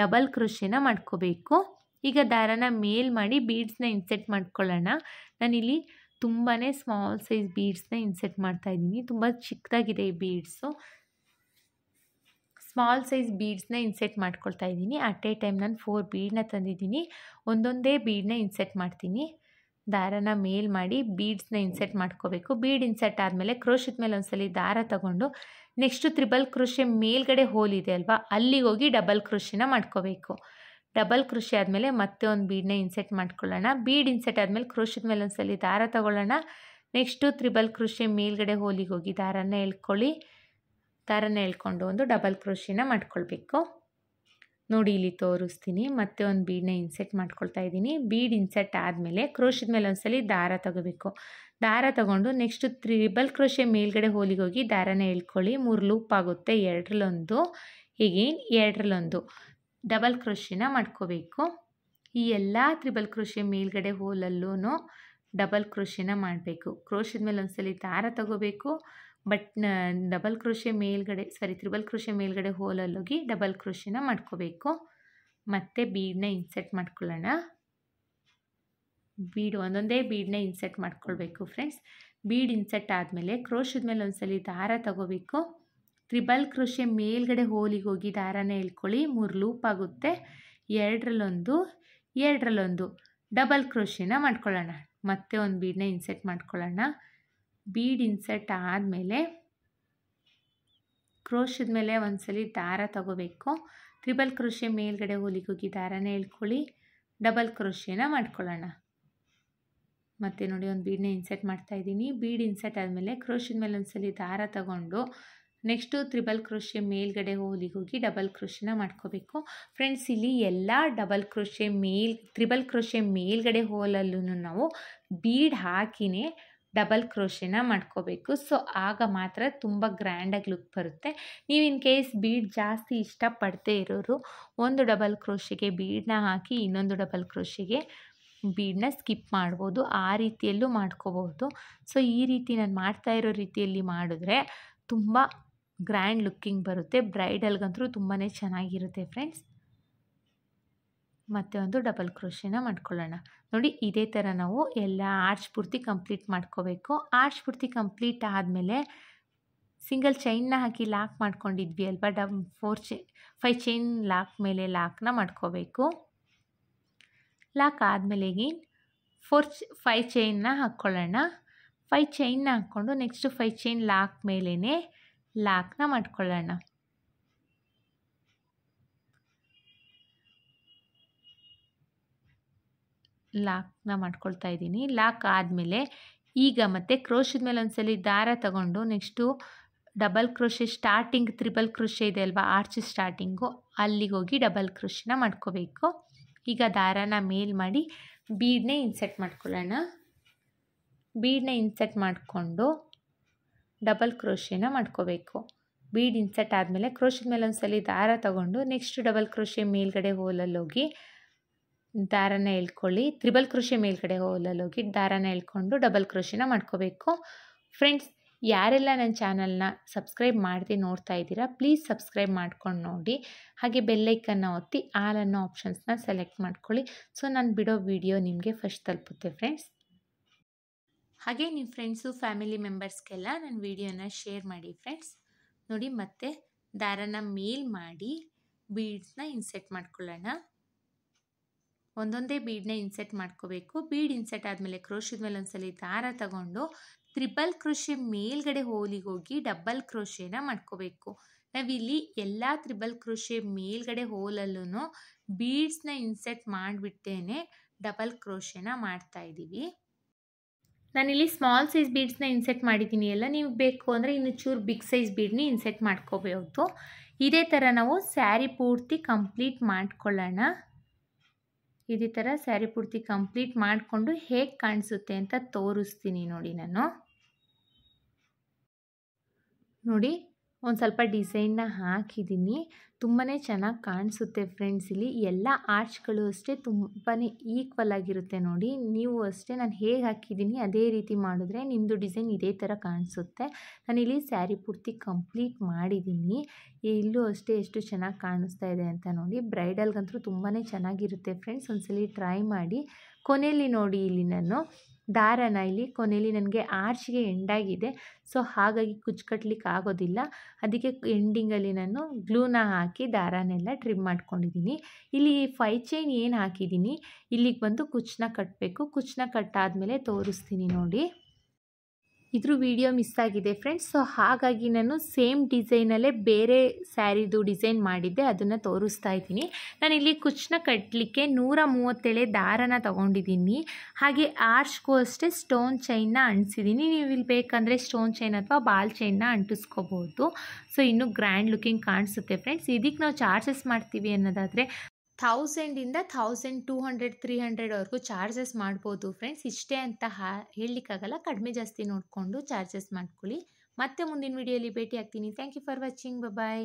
ಡಬಲ್ ಕ್ರೋಶೆನ ಮಾಡ್ಕೋಬೇಕು. ಈಗ ದಾರನ ಮೇಲ್ ಮಾಡಿ ಬೀಡ್ಸ್ನ ಇನ್ಸೆಟ್ ಮಾಡ್ಕೊಳ್ಳೋಣ. ನಾನಿಲ್ಲಿ ತುಂಬಾ ಸ್ಮಾಲ್ ಸೈಜ್ ಬೀಡ್ಸ್ನ ಇನ್ಸೆಟ್ ಮಾಡ್ತಾಯಿದ್ದೀನಿ. ತುಂಬ ಚಿಕ್ಕದಾಗಿದೆ ಈ ಬೀಡ್ಸು. ಸ್ಮಾಲ್ ಸೈಜ್ ಬೀಡ್ಸ್ನ ಇನ್ಸೆಟ್ ಮಾಡ್ಕೊಳ್ತಾ ಇದ್ದೀನಿ. ಅಟ್ ಎ ಟೈಮ್ ನಾನು 4 ಬೀಡನ್ನ ತಂದಿದ್ದೀನಿ. ಒಂದೊಂದೇ ಬೀಡನ್ನ ಇನ್ಸೆಟ್ ಮಾಡ್ತೀನಿ. ದಾರನ ಮೇಲ್ ಮಾಡಿ ಬೀಡ್ಸ್ನ ಇನ್ಸೆಟ್ ಮಾಡ್ಕೋಬೇಕು. ಬೀಡ್ ಇನ್ಸೆಟ್ ಆದಮೇಲೆ ಕ್ರೋಶದ ಮೇಲೆ ಒಂದ್ಸಲಿ ದಾರ ತಗೊಂಡು ನೆಕ್ಸ್ಟು ತ್ರಿಬಲ್ ಕ್ರೋಶೆ ಮೇಲ್ಗಡೆ ಹೋಲ್ ಇದೆ ಅಲ್ವಾ, ಅಲ್ಲಿಗೆ ಹೋಗಿ ಡಬಲ್ ಕ್ರೋಶೆನ ಮಾಡ್ಕೋಬೇಕು. ಡಬಲ್ ಕ್ರೋಶೆ ಆದಮೇಲೆ ಮತ್ತೆ ಒಂದು ಬೀಡನ್ನ ಇನ್ಸೆಟ್ ಮಾಡ್ಕೊಳ್ಳೋಣ. ಬೀಡ್ ಇನ್ಸೆಟ್ ಆದಮೇಲೆ ಕ್ರೋಶದ ಮೇಲೆ ಒಂದ್ಸಲಿ ದಾರ ತಗೊಳ್ಳೋಣ. ನೆಕ್ಸ್ಟು ತ್ರಿಬಲ್ ಕ್ರೋಶೆ ಮೇಲ್ಗಡೆ ಹೋಲಿಗೆ ಹೋಗಿ ದಾರನ ಎಳ್ಕೊಳ್ಳಿ. ದಾರನ ಎಳ್ಕೊಂಡು ಒಂದು ಡಬಲ್ ಕ್ರೋಶೆನ ಮಾಡ್ಕೊಳ್ಬೇಕು. ನೋಡಿ ಇಲ್ಲಿ ತೋರಿಸ್ತೀನಿ. ಮತ್ತೆ ಒಂದು ಬೀಡನ್ನ ಇನ್ಸೆಟ್ ಮಾಡ್ಕೊಳ್ತಾ ಇದ್ದೀನಿ. ಬೀಡ್ ಇನ್ಸೆಟ್ ಆದಮೇಲೆ ಕ್ರೋಶದ ಮೇಲೆ ಒಂದ್ಸಲಿ ದಾರ ತಗೋಬೇಕು. ದಾರ ತಗೊಂಡು ನೆಕ್ಸ್ಟ್ ತ್ರಿಬಲ್ ಕ್ರೋಶೆ ಮೇಲ್ಗಡೆ ಹೋಲಿಗೆ ಹೋಗಿ ದಾರನ ಎಳ್ಕೊಳ್ಳಿ. 3 ಲೂಪ್ ಆಗುತ್ತೆ. 2ರಲ್ಲೊಂದು ಹೀಗೇನ್ 2ರಲ್ಲೊಂದು ಡಬಲ್ ಕ್ರೋಶೆನ ಮಾಡ್ಕೋಬೇಕು. ಈ ಎಲ್ಲ ತ್ರಿಬಲ್ ಕ್ರೋಶೆ ಮೇಲ್ಗಡೆ ಹೋಲಲ್ಲೂ ಡಬಲ್ ಕ್ರೋಶೆನ ಮಾಡಬೇಕು. ಕ್ರೋಶದ ಮೇಲೆ ಒಂದ್ಸಲಿ ದಾರ ತಗೋಬೇಕು. ಬಟ್ ಡಬಲ್ ಕ್ರೋಶೆ ಮೇಲ್ಗಡೆ ತ್ರಿಬಲ್ ಕ್ರೋಶೆ ಮೇಲ್ಗಡೆ ಹೋಲಲ್ಲಿ ಹೋಗಿ ಡಬಲ್ ಕ್ರೋಶೆನ ಮಾಡ್ಕೋಬೇಕು. ಮತ್ತು ಬೀಡನ್ನ ಇನ್ಸರ್ಟ್ ಮಾಡ್ಕೊಳ್ಳೋಣ. ಒಂದೊಂದೇ ಬೀಡನ್ನ ಇನ್ಸರ್ಟ್ ಮಾಡ್ಕೊಳ್ಬೇಕು ಫ್ರೆಂಡ್ಸ್. ಬೀಡ್ ಇನ್ಸರ್ಟ್ ಆದಮೇಲೆ ಕ್ರೋಶದ ಮೇಲೆ ಒಂದ್ಸಲಿ ದಾರ ತಗೋಬೇಕು. ತ್ರಿಬಲ್ ಕ್ರೋಶೆ ಮೇಲ್ಗಡೆ ಹೋಲಿಗೆ ಹೋಗಿ ದಾರನ ಎಳ್ಕೊಳ್ಳಿ. 3 ಲೂಪ್ ಆಗುತ್ತೆ. ಎರಡರಲ್ಲೊಂದು ಡಬಲ್ ಕ್ರೋಶೆನ ಮಾಡ್ಕೊಳ್ಳೋಣ. ಮತ್ತೆ ಒಂದು ಬೀಡನ್ನ ಇನ್ಸರ್ಟ್ ಮಾಡ್ಕೊಳ್ಳೋಣ. ಬೀಡ್ ಇನ್ಸರ್ಟ್ ಆದಮೇಲೆ ಕ್ರೋಶದ ಮೇಲೆ ಒಂದ್ಸಲಿ ದಾರ ತಗೋಬೇಕು. ತ್ರಿಬಲ್ ಕ್ರೋಶೆ ಮೇಲ್ಗಡೆ ಹೋಲಿಗೆ ಹೋಗಿ ದಾರನ ಎಳ್ಕೊಳ್ಳಿ. ಡಬಲ್ ಕ್ರೋಶೆನ ಮಾಡ್ಕೊಳ್ಳೋಣ. ಮತ್ತು ನೋಡಿ ಒಂದು ಬೀಡನ್ನ ಇನ್ಸರ್ಟ್ ಮಾಡ್ತಾಯಿದ್ದೀನಿ. ಬೀಡ್ ಇನ್ಸರ್ಟ್ ಆದಮೇಲೆ ಕ್ರೋಶದ ಮೇಲೆ ಒಂದ್ಸಲಿ ದಾರ ತಗೊಂಡು ನೆಕ್ಸ್ಟು ತ್ರಿಬಲ್ ಕ್ರೋಶೆ ಮೇಲ್ಗಡೆ ಹೋಲಿಗೆ ಹೋಗಿ ಡಬಲ್ ಕ್ರೋಶೆನ ಮಾಡ್ಕೋಬೇಕು. ಫ್ರೆಂಡ್ಸ್, ಇಲ್ಲಿ ಎಲ್ಲ ತ್ರಿಬಲ್ ಕ್ರೋಶೆ ಮೇಲ್ಗಡೆ ಹೋಲಲ್ಲೂ ನಾವು ಬೀಡ್ ಹಾಕಿನೇ ಡಬಲ್ ಕ್ರೋಶೆನ ಮಾಡ್ಕೋಬೇಕು. ಸೊ ಆಗ ಮಾತ್ರ ತುಂಬ ಗ್ರ್ಯಾಂಡಾಗಿ ಲುಕ್ ಬರುತ್ತೆ. ನೀವು ಇನ್ ಕೇಸ್ ಬೀಡ್ ಜಾಸ್ತಿ ಇಷ್ಟಪಡದೇ ಇರೋರು ಒಂದು ಡಬಲ್ ಕ್ರೋಶೆಗೆ ಬೀಡನ್ನ ಹಾಕಿ ಇನ್ನೊಂದು ಡಬಲ್ ಕ್ರೋಶೆಗೆ ಬೀಡನ್ನ ಸ್ಕಿಪ್ ಮಾಡ್ಬೋದು. ಆ ರೀತಿಯಲ್ಲೂ ಮಾಡ್ಕೋಬೋದು. ಸೊ ಈ ರೀತಿ ನಾನು ಮಾಡ್ತಾ ಇರೋ ರೀತಿಯಲ್ಲಿ ಮಾಡಿದ್ರೆ ತುಂಬ ಗ್ರ್ಯಾಂಡ್ ಲುಕ್ಕಿಂಗ್ ಬರುತ್ತೆ. ಬ್ರೈಡಲ್ಗಂತೂ ತುಂಬಾ ಚೆನ್ನಾಗಿರುತ್ತೆ ಫ್ರೆಂಡ್ಸ್. ಮತ್ತೆ ಒಂದು ಡಬಲ್ ಕ್ರೋಶೆನ ಮಾಡ್ಕೊಳ್ಳೋಣ. ನೋಡಿ ಇದೇ ಥರ ನಾವು ಎಲ್ಲ ಆರ್ಚ್ ಪೂರ್ತಿ ಕಂಪ್ಲೀಟ್ ಮಾಡ್ಕೋಬೇಕು. ಆರ್ಚ್ ಪೂರ್ತಿ ಕಂಪ್ಲೀಟ್ ಆದಮೇಲೆ ಸಿಂಗಲ್ ಚೈನ್ನ ಹಾಕಿ ಲಾಕ್ ಮಾಡ್ಕೊಂಡಿದ್ವಿ ಅಲ್ವಾ, 5 ಚೈನ್ ಲಾಕ್ ಮೇಲೆ ಲಾಕ್ನ ಮಾಡ್ಕೋಬೇಕು. ಲಾಕ್ ಆದಮೇಲೆ 5 ಚೈನ್ನ ಹಾಕ್ಕೊಳ್ಳೋಣ. 5 ಚೈನ್ನ ಹಾಕ್ಕೊಂಡು ನೆಕ್ಸ್ಟ್ 5 ಚೈನ್ ಲಾಕ್ ಮೇಲೇ ಲಾಕ್ನ ಮಾಡ್ಕೊಳ್ಳೋಣ. ಲಾಕ್ನ ಮಾಡ್ಕೊಳ್ತಾ ಇದ್ದೀನಿ. ಲಾಕ್ ಆದಮೇಲೆ ಈಗ ಮತ್ತೆ ಕ್ರೋಶದ ಮೇಲೆ ಒಂದ್ಸಲಿ ದಾರ ತಗೊಂಡು next double crochet starting triple crochet ಇದೆ ಅಲ್ವಾ, ಆರ್ಚ್ ಸ್ಟಾರ್ಟಿಂಗು ಅಲ್ಲಿಗೆ ಹೋಗಿ ಡಬಲ್ ಕ್ರೋಶೆನ ಮಾಡ್ಕೋಬೇಕು. ಈಗ ದಾರಾನ ಮೇಲ್ ಮಾಡಿ ಬೀಡನ್ನೇ ಇನ್ಸರ್ಟ್ ಮಾಡ್ಕೊಳ್ಳೋಣ. ಬೀಡನ್ನ ಇನ್ಸರ್ಟ್ ಮಾಡಿಕೊಂಡು ಡಬಲ್ ಕ್ರೋಶೆನ ಮಾಡ್ಕೋಬೇಕು. ಬೀಡ್ ಇನ್ಸರ್ಟ್ ಆದಮೇಲೆ ಕ್ರೋಶದ ಮೇಲೆ ಒಂದ್ಸಲಿ ದಾರ ತಗೊಂಡು ನೆಕ್ಸ್ಟ್ ಡಬಲ್ ಕ್ರೋಶೆ ಮೇಲ್ಗಡೆ ಹೋಲಲ್ಲಿ ಹೋಗಿ ದಾರನ ಎಳ್ಕೊಳ್ಳಿ. ತ್ರಿಬಲ್ ಕ್ರೋಶೆ ಮೇಲ್ಗಡೆ ಹೋಲಲ್ಲಿ ಹೋಗಿ ದಾರನ ಎಳ್ಕೊಂಡು ಡಬಲ್ ಕ್ರೋಶೆನ ಮಾಡ್ಕೋಬೇಕು. ಫ್ರೆಂಡ್ಸ್, ಯಾರೆಲ್ಲ ನನ್ನ ಚಾನಲ್ನ ಸಬ್ಸ್ಕ್ರೈಬ್ ಮಾಡದೆ ನೋಡ್ತಾ ಇದ್ದೀರಾ ಪ್ಲೀಸ್ ಸಬ್ಸ್ಕ್ರೈಬ್ ಮಾಡ್ಕೊಂಡು ನೋಡಿ. ಹಾಗೆ ಬೆಲ್ಲೈಕನ್ನ ಒತ್ತಿ ಆಲ್ ಅನ್ನೋ ಆಪ್ಷನ್ಸ್ನ ಸೆಲೆಕ್ಟ್ ಮಾಡ್ಕೊಳ್ಳಿ. ಸೊ ನಾನು ಬಿಡೋ ವಿಡಿಯೋ ನಿಮಗೆ ಫಸ್ಟ್ ತಲುಪುತ್ತೆ ಫ್ರೆಂಡ್ಸ್. ಹಾಗೆ ನಿಮ್ಮ ಫ್ರೆಂಡ್ಸು ಫ್ಯಾಮಿಲಿ ಮೆಂಬರ್ಸ್ಗೆಲ್ಲ ನನ್ನ ವಿಡಿಯೋನ ಶೇರ್ ಮಾಡಿ ಫ್ರೆಂಡ್ಸ್. ನೋಡಿ ಮತ್ತೆ ದಾರನ ಮೇಲ್ ಮಾಡಿ ಬೀಡ್ಸ್ನ ಇನ್ಸೆಟ್ ಮಾಡ್ಕೊಳ್ಳೋಣ. ಒಂದೊಂದೇ ಬೀಡನ್ನ ಇನ್ಸೆಟ್ ಮಾಡ್ಕೋಬೇಕು. ಬೀಡ್ ಇನ್ಸೆಟ್ ಆದಮೇಲೆ ಕ್ರೋಶದ ಮೇಲೆ ಒಂದ್ಸಲಿ ದಾರ ತಗೊಂಡು ತ್ರಿಬಲ್ ಕ್ರೋಶೆ ಮೇಲ್ಗಡೆ ಹೋಲಿಗೆ ಹೋಗಿ ಡಬಲ್ ಕ್ರೋಶೆನ ಮಾಡ್ಕೋಬೇಕು. ನಾವಿಲ್ಲಿ ಎಲ್ಲ ತ್ರಿಬಲ್ ಕ್ರೋಶೆ ಮೇಲ್ಗಡೆ ಹೋಲಲ್ಲೂ ಬೀಡ್ಸ್ನ ಇನ್ಸೆಟ್ ಮಾಡಿಬಿಟ್ಟೇನೆ ಡಬಲ್ ಕ್ರೋಶೆನ ಮಾಡ್ತಾ ಇದ್ದೀವಿ. ನಾನಿಲ್ಲಿ ಸ್ಮಾಲ್ ಸೈಜ್ ಬೀಡ್ಸ್ನ ಇನ್ಸೆಟ್ ಮಾಡಿದ್ದೀನಿ ಎಲ್ಲ. ನೀವು ಬೇಕು ಅಂದರೆ ಇನ್ನು ಚೂರು ಬಿಗ್ ಸೈಜ್ ಬೀಡ್ನ ಇನ್ಸೆಟ್ ಮಾಡ್ಕೋಬಹುದು. ಇದೇ ಥರ ನಾವು ಸ್ಯಾರಿ ಪೂರ್ತಿ ಕಂಪ್ಲೀಟ್ ಮಾಡ್ಕೊಳ್ಳೋಣ. ಇದೇ ಥರ ಸ್ಯಾರಿ ಪೂರ್ತಿ ಕಂಪ್ಲೀಟ್ ಮಾಡಿಕೊಂಡು ಹೇಗೆ ಕಾಣಿಸುತ್ತೆ ಅಂತ ತೋರಿಸ್ತೀನಿ ನೋಡಿ. ನಾನು ನೋಡಿ ಒಂದು ಸ್ವಲ್ಪ ಡಿಸೈನ್ನ ಹಾಕಿದ್ದೀನಿ. ತುಂಬಾ ಚೆನ್ನಾಗಿ ಕಾಣಿಸುತ್ತೆ ಫ್ರೆಂಡ್ಸ್. ಇಲ್ಲಿ ಎಲ್ಲ ಆರ್ಚ್ಗಳು ಅಷ್ಟೇ ತುಂಬಾ ಈಕ್ವಲ್ ಆಗಿರುತ್ತೆ ನೋಡಿ. ನೀವು ಅಷ್ಟೇ ನಾನು ಹೇಗೆ ಹಾಕಿದ್ದೀನಿ ಅದೇ ರೀತಿ ಮಾಡಿದ್ರೆ ನಿಮ್ಮದು ಡಿಸೈನ್ ಇದೇ ಥರ ಕಾಣಿಸುತ್ತೆ. ನಾನಿಲ್ಲಿ ಸ್ಯಾರಿ ಪೂರ್ತಿ ಕಂಪ್ಲೀಟ್ ಮಾಡಿದ್ದೀನಿ. ಇಲ್ಲೂ ಅಷ್ಟೇ ಎಷ್ಟು ಚೆನ್ನಾಗಿ ಕಾಣಿಸ್ತಾ ಇದೆ ಅಂತ ನೋಡಿ. ಬ್ರೈಡಲ್ಗಂತೂ ತುಂಬಾ ಚೆನ್ನಾಗಿರುತ್ತೆ ಫ್ರೆಂಡ್ಸ್. ಒಂದ್ಸಲಿ ಟ್ರೈ ಮಾಡಿ. ಕೊನೆಯಲ್ಲಿ ನೋಡಿ ಇಲ್ಲಿ ನಾನು ದಾರನ ಇಲ್ಲಿ ಕೊನೆಯಲ್ಲಿ ನನಗೆ ಆರ್ಚ್ಗೆ ಎಂಡಾಗಿದೆ. ಸೊ ಹಾಗಾಗಿ ಕುಚ್ಕಟ್ಲಿಕ್ಕೆ ಆಗೋದಿಲ್ಲ. ಅದಕ್ಕೆ ಎಂಡಿಂಗಲ್ಲಿ ನಾನು ಗ್ಲೂನ ಹಾಕಿ ದಾರನೆಲ್ಲ ಟ್ರಿಮ್ ಮಾಡ್ಕೊಂಡಿದ್ದೀನಿ. ಇಲ್ಲಿ 5 ಚೈನ್ ಏನು ಹಾಕಿದ್ದೀನಿ ಇಲ್ಲಿಗೆ ಬಂದು ಕುಚ್ಚನ್ನ ಕಟ್ಟಬೇಕು. ಕುಚ್ಚನ್ನ ಕಟ್ಟಾದಮೇಲೆ ತೋರಿಸ್ತೀನಿ ನೋಡಿ. ಇದ್ರ ವಿಡಿಯೋ ಮಿಸ್ ಆಗಿದೆ ಫ್ರೆಂಡ್ಸ್. ಸೊ ಹಾಗಾಗಿ ನಾನು ಸೇಮ್ ಡಿಸೈನಲ್ಲೇ ಬೇರೆ ಸ್ಯಾರಿದು ಡಿಸೈನ್ ಮಾಡಿದ್ದೆ, ಅದನ್ನು ತೋರಿಸ್ತಾ ಇದ್ದೀನಿ. ನಾನಿಲ್ಲಿ ಕುಚ್ಚನ್ನ ಕಟ್ಟಲಿಕ್ಕೆ 137 ದಾರನ ತೊಗೊಂಡಿದ್ದೀನಿ. ಹಾಗೆ ಆರ್ಚ್ಗೂ ಅಷ್ಟೇ ಸ್ಟೋನ್ ಚೈನ್ನ ಅಂಟಿಸಿದ್ದೀನಿ. ನೀವು ಇಲ್ಲಿ ಬೇಕಂದರೆ ಸ್ಟೋನ್ ಚೈನ್ ಅಥವಾ ಬಾಲ್ ಚೈನ್ನ ಅಂಟಿಸ್ಕೋಬೋದು. ಸೊ ಇನ್ನೂ ಗ್ರ್ಯಾಂಡ್ ಲುಕಿಂಗ್ ಕಾಣಿಸುತ್ತೆ ಫ್ರೆಂಡ್ಸ್. ಇದಕ್ಕೆ ನಾವು ಚಾರ್ಜಸ್ ಮಾಡ್ತೀವಿ ಅನ್ನೋದಾದರೆ 1000ಇಂದ 1200 300ವರೆಗೂ ಚಾರ್ಜಸ್ ಮಾಡ್ಬೋದು ಫ್ರೆಂಡ್ಸ್. ಇಷ್ಟೇ ಅಂತ ಹೇಳಲಿಕ್ಕಾಗಲ್ಲ, ಕಡಿಮೆ ಜಾಸ್ತಿ ನೋಡಿಕೊಂಡು ಚಾರ್ಜಸ್ ಮಾಡ್ಕೊಳ್ಳಿ. ಮತ್ತೆ ಮುಂದಿನ ವಿಡಿಯೋಲಿ ಭೇಟಿ ಆಗ್ತೀನಿ. Thank you for watching. Bye.